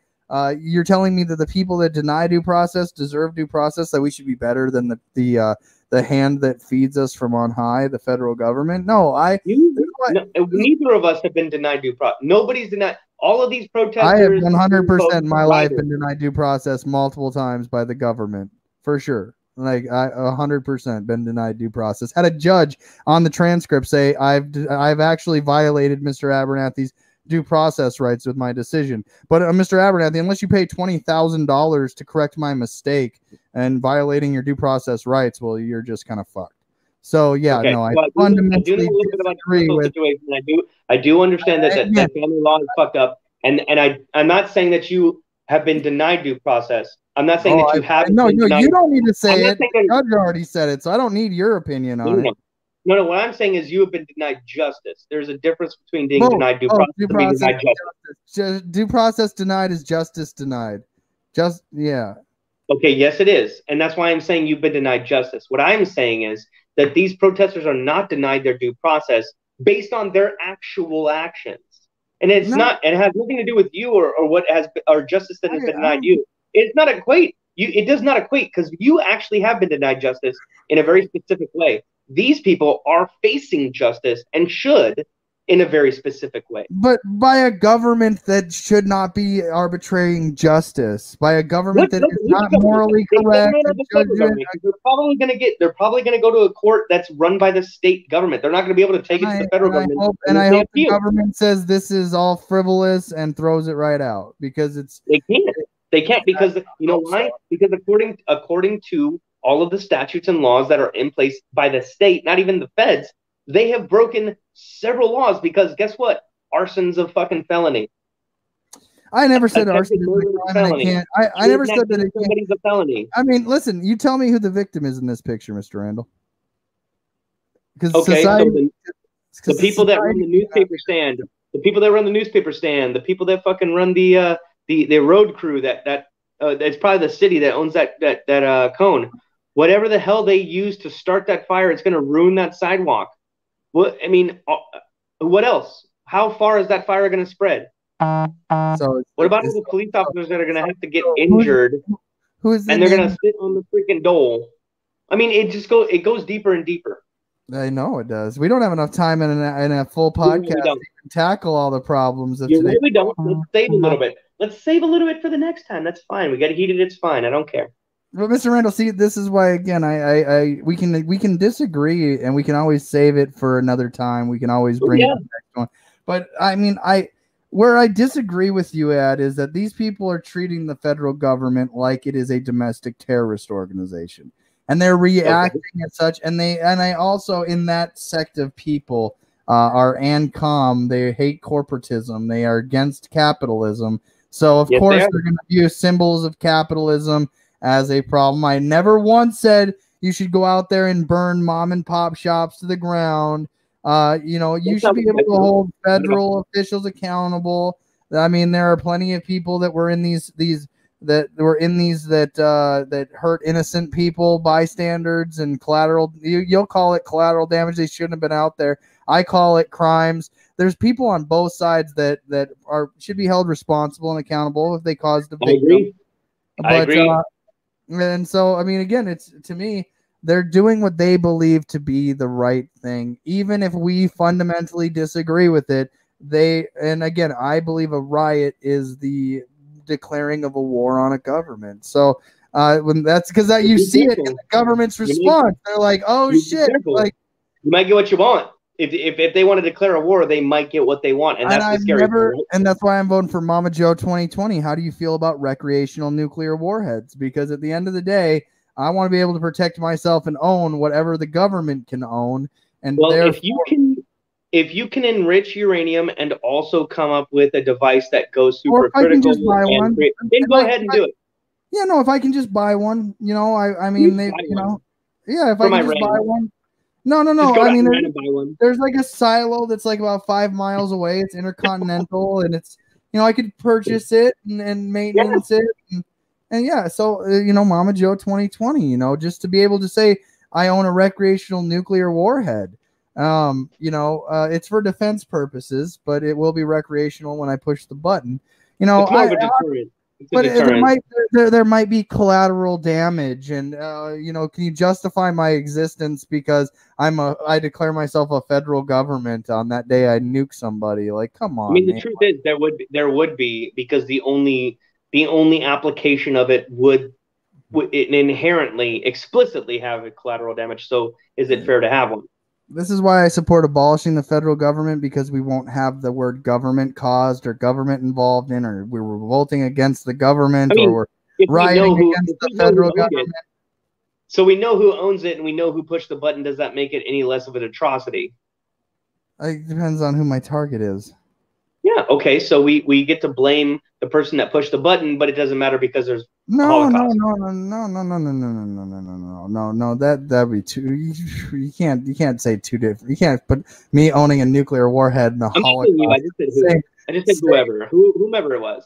you're telling me that the people that deny due process deserve due process, that we should be better than the hand that feeds us from on high, the federal government? No, neither of us have been denied due process. Nobody's denied. All of these protesters. I have 100% in my life been denied due process multiple times by the government, for sure. Like 100% been denied due process. Had a judge on the transcript say I've actually violated Mr. Abernathy's due process rights with my decision. But Mr. Abernathy, unless you pay $20,000 to correct my mistake and violating your due process rights, well, you're just kind of fucked. So yeah, okay. No, I fundamentally disagree with. I do understand that family law is fucked up, and I'm not saying that you have been denied due process. I'm not saying that you haven't. No, you don't need to say it. The judge already said it, so I don't need your opinion on it. No, what I'm saying is you have been denied justice. There's a difference between being denied due process and being denied justice. Due process denied is justice denied. Okay, yes, it is. And that's why I'm saying you've been denied justice. What I'm saying is that these protesters are not denied their due process based on their actual actions. And it has nothing to do with you or justice that has been denied you. It does not equate because you actually have been denied justice in a very specific way. These people are facing justice and should in a very specific way. But by a government that should not be arbitrating justice, by a government that is not morally correct. They're probably going to go to a court that's run by the state government. They're not going to be able to take it to the federal government. I hope the government says this is all frivolous and throws it right out, because they can't because you know why? Because according to all of the statutes and laws that are in place by the state, not even the feds, they have broken several laws because guess what? Arson's a fucking felony. I never said arson is a crime, and I can't. I never said that somebody's a felony. I mean, listen, you tell me who the victim is in this picture, Mr. Randall. Because the people that run the newspaper stand, the people that fucking run the road crew that's probably the city that owns that cone. Whatever the hell they use to start that fire, it's going to ruin that sidewalk. What else? How far is that fire going to spread? So what about all the police officers that are going to have to get injured? And they're going to sit on the freaking dole? I mean, it goes deeper and deeper. I know it does. We don't have enough time in a full podcast to tackle all the problems of today. We don't. Let's save a little bit. Let's save a little bit for the next time. That's fine. We got to heat it. It's fine. I don't care. But Mr. Randall, see, this is why again we can disagree, and we can always save it for another time. We can always bring it to the next one. But I mean, where I disagree with you at is that these people are treating the federal government like it is a domestic terrorist organization, and they're reacting as such. And I also, in that sect of people, are ANCOM. They hate corporatism. They are against capitalism. So of course they're going to use symbols of capitalism as a problem. I never once said you should go out there and burn mom and pop shops to the ground. You should be able to hold federal officials accountable. I mean, there are plenty of people that were in these that hurt innocent people, bystanders, and collateral. You'll call it collateral damage. They shouldn't have been out there. I call it crimes. There's people on both sides that should be held responsible and accountable if they caused the victim. I agree. And so, I mean, again, it's, to me, they're doing what they believe to be the right thing, even if we fundamentally disagree with it. And again, I believe a riot is the declaring of a war on a government. So when that's because you see it in the government's response. They're like, "Oh shit!" Like, you might get what you want. If they want to declare a war, they might get what they want, and that's the scary part. Right? And that's why I'm voting for Mama Joe 2020. How do you feel about recreational nuclear warheads? Because at the end of the day, I want to be able to protect myself and own whatever the government can own. And if you can enrich uranium and also come up with a device that goes supercritical, then go ahead and do it. Yeah, no, if I can just buy one, I mean, if I can just buy one. No. I mean, there's like a silo that's like about 5 miles away. It's intercontinental, and it's, I could purchase it and maintenance it. And yeah, so, Mama Joe 2020, just to be able to say I own a recreational nuclear warhead. It's for defense purposes, but it will be recreational when I push the button. But there might be collateral damage, and can you justify my existence because I declare myself a federal government on that day I nuke somebody? Like, come on. I mean, the truth is there would be, because the only application of it would inherently explicitly have a collateral damage. So is it fair to have one? This is why I support abolishing the federal government, because we won't have the word government caused or government involved in, or we're revolting against the government, or we're rioting against the federal government. So we know who owns it and we know who pushed the button. Does that make it any less of an atrocity? It depends on who my target is. Yeah. Okay. So we get to blame the person that pushed the button, but it doesn't matter because there's no. That'd be too. You can't say two different. You can't put me owning a nuclear warhead in a Holocaust. I just said whomever it was.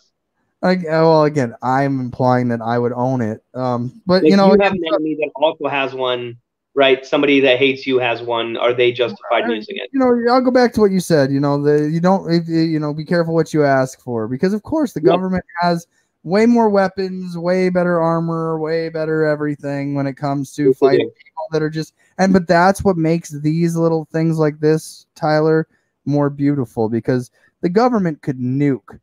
Well, again, I'm implying that I would own it. But if you have an enemy that also has one. Right, somebody that hates you has one. Are they justified using it? I'll go back to what you said. You don't. Be careful what you ask for, because of course the government has way more weapons, way better armor, way better everything when it comes to fighting people that are just. But that's what makes these little things like this, Tyler, more beautiful, because the government could nuke.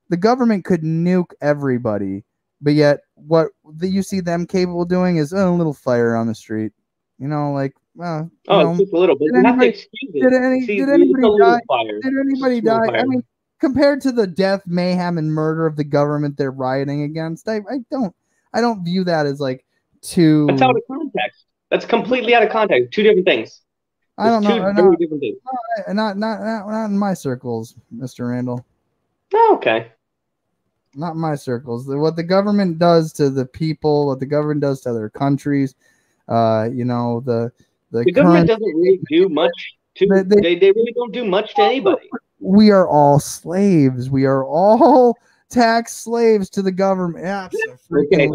The government could nuke everybody, but yet what you see them capable of doing is a little fire on the street. It's just a little bit. Did anybody die? Did anybody die? I mean, compared to the death, mayhem, and murder of the government they're rioting against, I don't view that as like too. That's out of context. That's completely out of context. Two different things. I don't know. Two very different things. Not in my circles, Mr. Randall. Oh, okay. Not in my circles. What the government does to the people, what the government does to other countries. The government doesn't really do much to they really don't do much to anybody. We are all slaves. We are all tax slaves to the government. Yeah,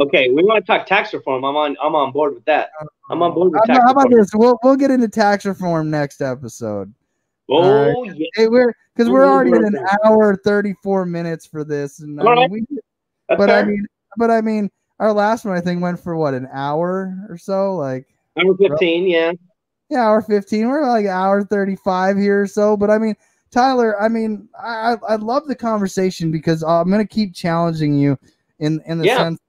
okay. We want to talk tax reform. I'm on board with that. I'm on board with tax reform. How about this? We'll get into tax reform next episode. Oh yeah. Hey, we're already at an hour 34 minutes for this, and I mean. Our last one, I think, went for what, an hour or so? Like hour 15, yeah. Yeah, hour 15. We're like hour 35 here or so. But I mean, Tyler, I love the conversation, because I'm gonna keep challenging you in the sense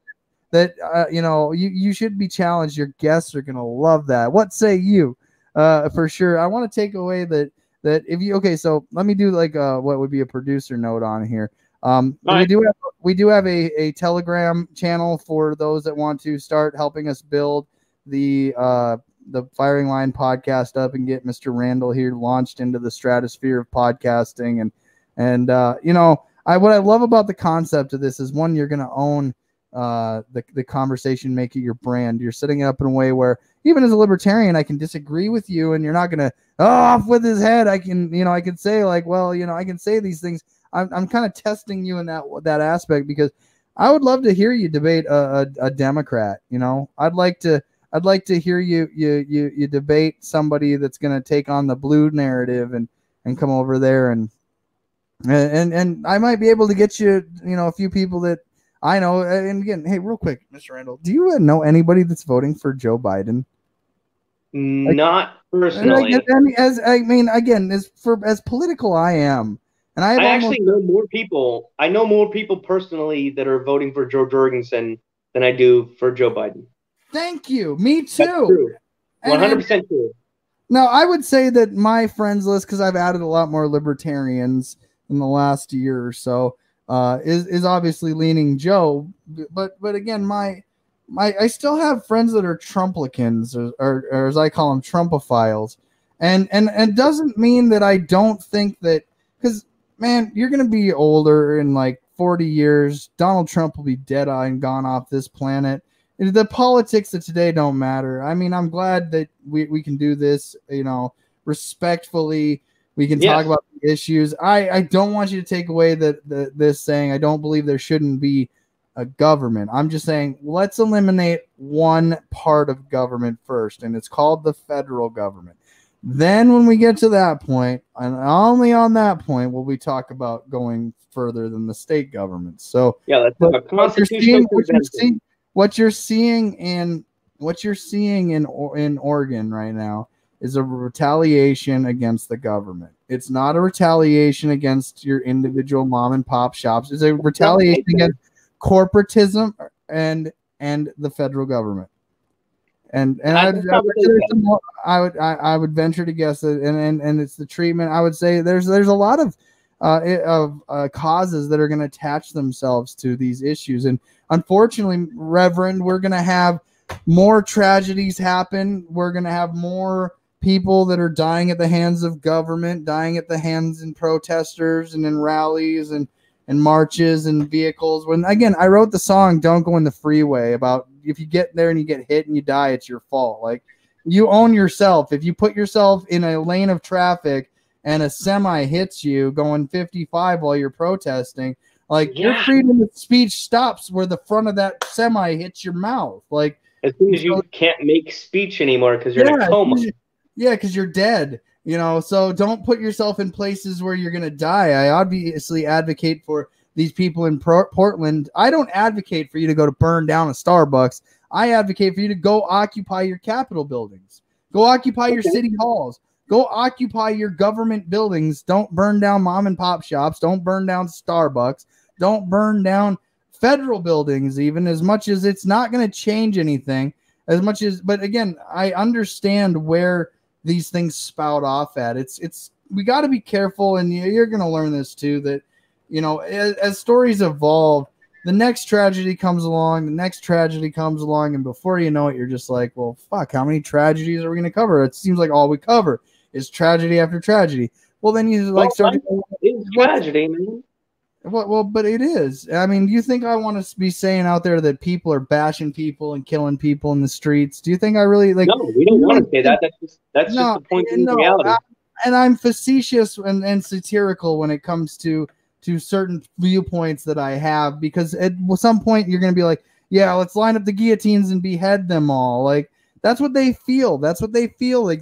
that you should be challenged. Your guests are gonna love that. What say you? For sure. I want to take away that if you so let me do like what would be a producer note on here. We do have a Telegram channel for those that want to start helping us build the Firing Line podcast up and get Mr. Randall here launched into the stratosphere of podcasting. And what I love about the concept of this is, one, you're going to own the conversation, make it your brand. You're setting it up in a way where even as a libertarian, I can disagree with you, and you're not gonna off with his head. I can, I can say like, well, I can say these things. I'm kind of testing you in that aspect, because I would love to hear you debate a Democrat. I'd like to hear you debate somebody that's going to take on the blue narrative and come over there, and I might be able to get you, a few people that I know. And again, hey, real quick, Mr. Randall, do you know anybody that's voting for Joe Biden? Not personally. Again, as political I am, and I actually know more people. I know more people personally that are voting for Joe Jorgensen than I do for Joe Biden. Thank you. Me too. That's true. 100% true. Now, I would say that my friends list, because I've added a lot more libertarians in the last year or so, is obviously leaning Joe. But again, I still have friends that are Trumplicans, or as I call them, Trumpophiles, and doesn't mean that I don't think that, because man, you're gonna be older in like 40 years. Donald Trump will be dead and gone off this planet. The politics of today don't matter. I mean, I'm glad that we can do this, respectfully. We can talk about the issues. I don't want you to take away this saying I don't believe there shouldn't be a government. I'm just saying let's eliminate one part of government first, and it's called the federal government. Then when we get to that point, and only on that point, will we talk about going further than the state government. So let's have a constitutional convention. What you're seeing in Oregon right now is a retaliation against the government. It's not a retaliation against your individual mom and pop shops. It's a retaliation against corporatism and the federal government. And I would venture to guess that, and it's the treatment. I would say there's a lot of causes that are going to attach themselves to these issues, and unfortunately, Reverend, we're going to have more tragedies happen. We're going to have more people that are dying at the hands of government, dying at the hands in protesters and in rallies and marches and vehicles. When, again, I wrote the song "Don't Go in the Freeway" about if you get there and you get hit and you die, it's your fault. Like, you own yourself. If you put yourself in a lane of traffic and a semi hits you going 55 while you're protesting, like, your freedom of speech stops where the front of that semi hits your mouth. Like, as soon as you can't make speech anymore because you're in a coma. Because you're dead. So don't put yourself in places where you're going to die. I obviously advocate for these people in Portland. I don't advocate for you to go to burn down a Starbucks. I advocate for you to go occupy your Capitol buildings. Go occupy your city halls. Go occupy your government buildings. Don't burn down mom and pop shops. Don't burn down Starbucks. Don't burn down federal buildings, even, as much as it's not going to change anything. But again, I understand where these things spout off at. We got to be careful, and you're going to learn this too, that, as stories evolve, the next tragedy comes along, and before you know it, you're just like, well, fuck, how many tragedies are we going to cover? It seems like all we cover is tragedy after tragedy. Well, then you start. It's tragedy, man. Well, but it is. I mean, do you think I want to be saying out there that people are bashing people and killing people in the streets? Do you think I really like? No, we don't want to say that. That's just the point in reality. And I'm facetious and satirical when it comes to certain viewpoints that I have, because at some point you're going to be like, yeah, let's line up the guillotines and behead them all. Like, that's what they feel. Like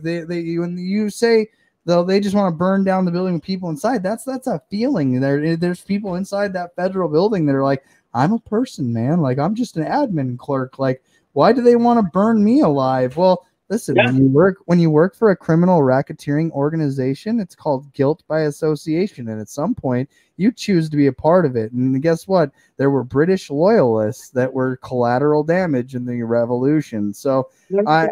when you say, though, they just want to burn down the building with people inside. That's a feeling. There's people inside that federal building that are like, I'm a person, man. Like, I'm just an admin clerk. Like, why do they want to burn me alive? Well, listen, when you work for a criminal racketeering organization, it's called guilt by association, and at some point you choose to be a part of it. And guess what? There were British loyalists that were collateral damage in the revolution. So I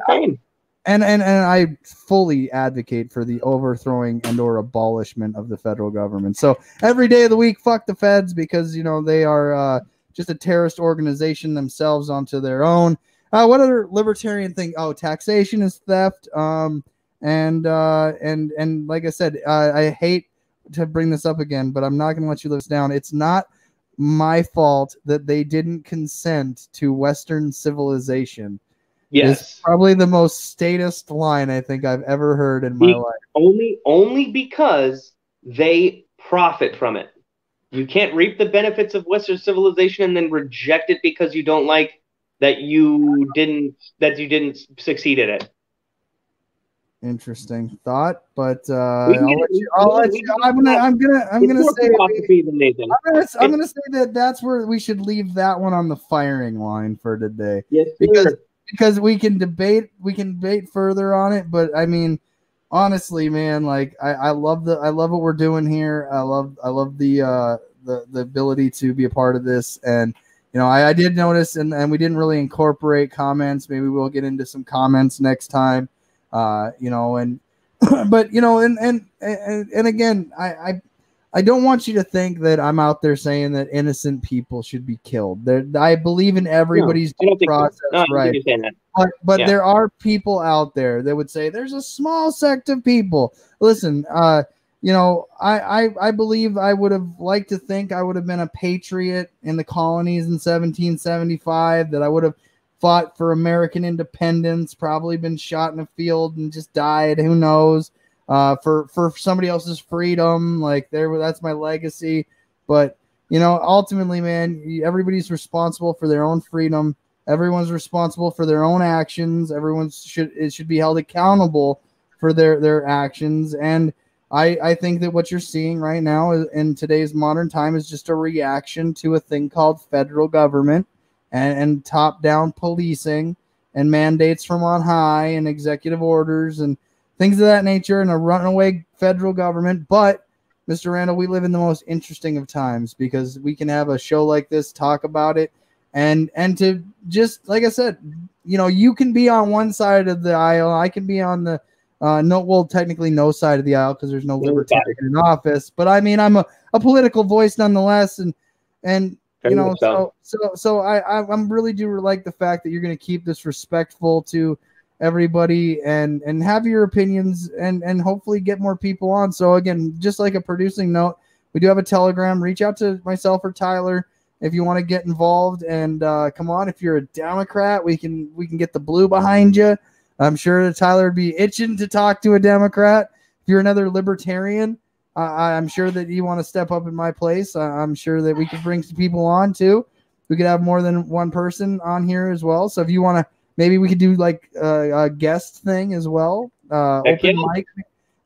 fully advocate for the overthrowing and or abolishment of the federal government. So every day of the week, fuck the feds, because they are just a terrorist organization themselves onto their own. What other libertarian thing? Oh, taxation is theft. And like I said, I hate to bring this up again, but I'm not going to let you live this down. It's not my fault that they didn't consent to Western civilization. This is Yes. probably the most statist line I think I've ever heard in my life. Only because they profit from it. You can't reap the benefits of Western civilization and then reject it because you don't like that you didn't succeed at it. Interesting thought, but We can get I'll let you. you I'll know what, let we you. can get I'm gonna. I'm gonna. I'm it's gonna more say. philosophy than anything. I'm It's gonna say that that's where we should leave that one on the firing line for today, yes, because sir. we can debate. We can debate further on it, but I mean, honestly, man, like I love what we're doing here. I love the ability to be a part of this, and I did notice, and we didn't really incorporate comments. Maybe we'll get into some comments next time. And but and again, I don't want you to think that I'm out there saying that innocent people should be killed. I believe in No, everybody's I due don't think so. process, No, I don't think right? you're saying that. But Yeah. there are people out there that would say there's a small sect of people. Listen, I believe I would have liked to think I would have been a patriot in the colonies in 1775, that I would have fought for American independence, probably been shot in a field and just died. Who knows? For somebody else's freedom, that's my legacy. But ultimately, man, everybody's responsible for their own freedom. Everyone's responsible for their own actions. Everyone should be held accountable for their actions. And I think that what you're seeing right now in today's modern time is just a reaction to a thing called federal government and top-down policing and mandates from on high and executive orders and things of that nature, and a runaway federal government. But Mr. Randall, we live in the most interesting of times because we can have a show like this, talk about it, and to just, like I said, you can be on one side of the aisle, I can be on the technically no side of the aisle because there's no libertarian in office, but I mean I'm a political voice nonetheless, and I'm really do like the fact that you're going to keep this respectful to everybody and have your opinions and hopefully get more people on. So again, just like a producing note, we do have a Telegram. Reach out to myself or Tyler if you want to get involved, and come on. If you're a Democrat, we can get the blue behind you. I'm sure that Tyler would be itching to talk to a Democrat. If you're another libertarian, I'm sure that you want to step up in my place. I'm sure that we could bring some people on too. We could have more than one person on here as well. So if you want to, maybe we could do like a guest thing as well. Open mic.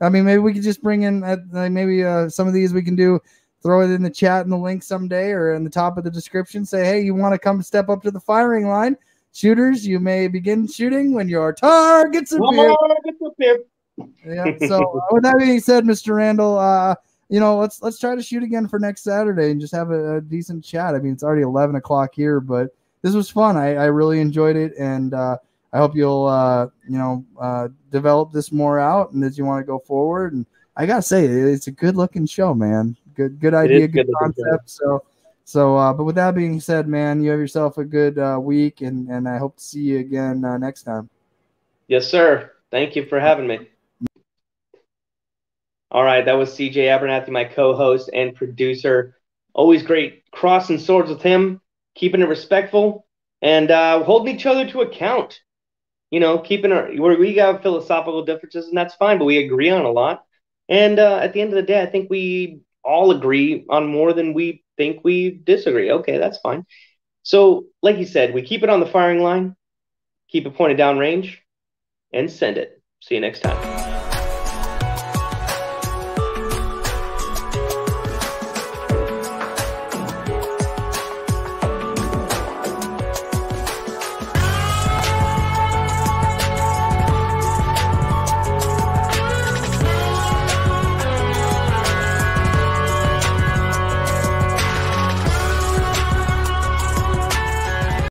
I mean, maybe we could just bring in maybe some of these we can do. Throw it in the chat in the link someday or in the top of the description. Say, hey, you want to come step up to the firing line? Shooters, you may begin shooting when your targets appear. Yeah. So with that being said, Mr. Randall, let's try to shoot again for next Saturday and just have a decent chat. I mean, it's already 11 o'clock here, but this was fun. I really enjoyed it, and I hope you'll develop this more out and as you want to go forward. And I gotta say, it's a good looking show, man. Good idea, good concept. But with that being said, man, you have yourself a good week, and I hope to see you again next time. Yes, sir. Thank you for having me. All right, that was CJ Abernathy, my co-host and producer. Always great crossing swords with him, keeping it respectful, and holding each other to account. Keeping we got philosophical differences, and that's fine, but we agree on a lot. And at the end of the day, I think we all agree on more than we think we disagree. Okay, that's fine. So, like you said, we keep it on the firing line, keep it pointed down range, and send it. See you next time.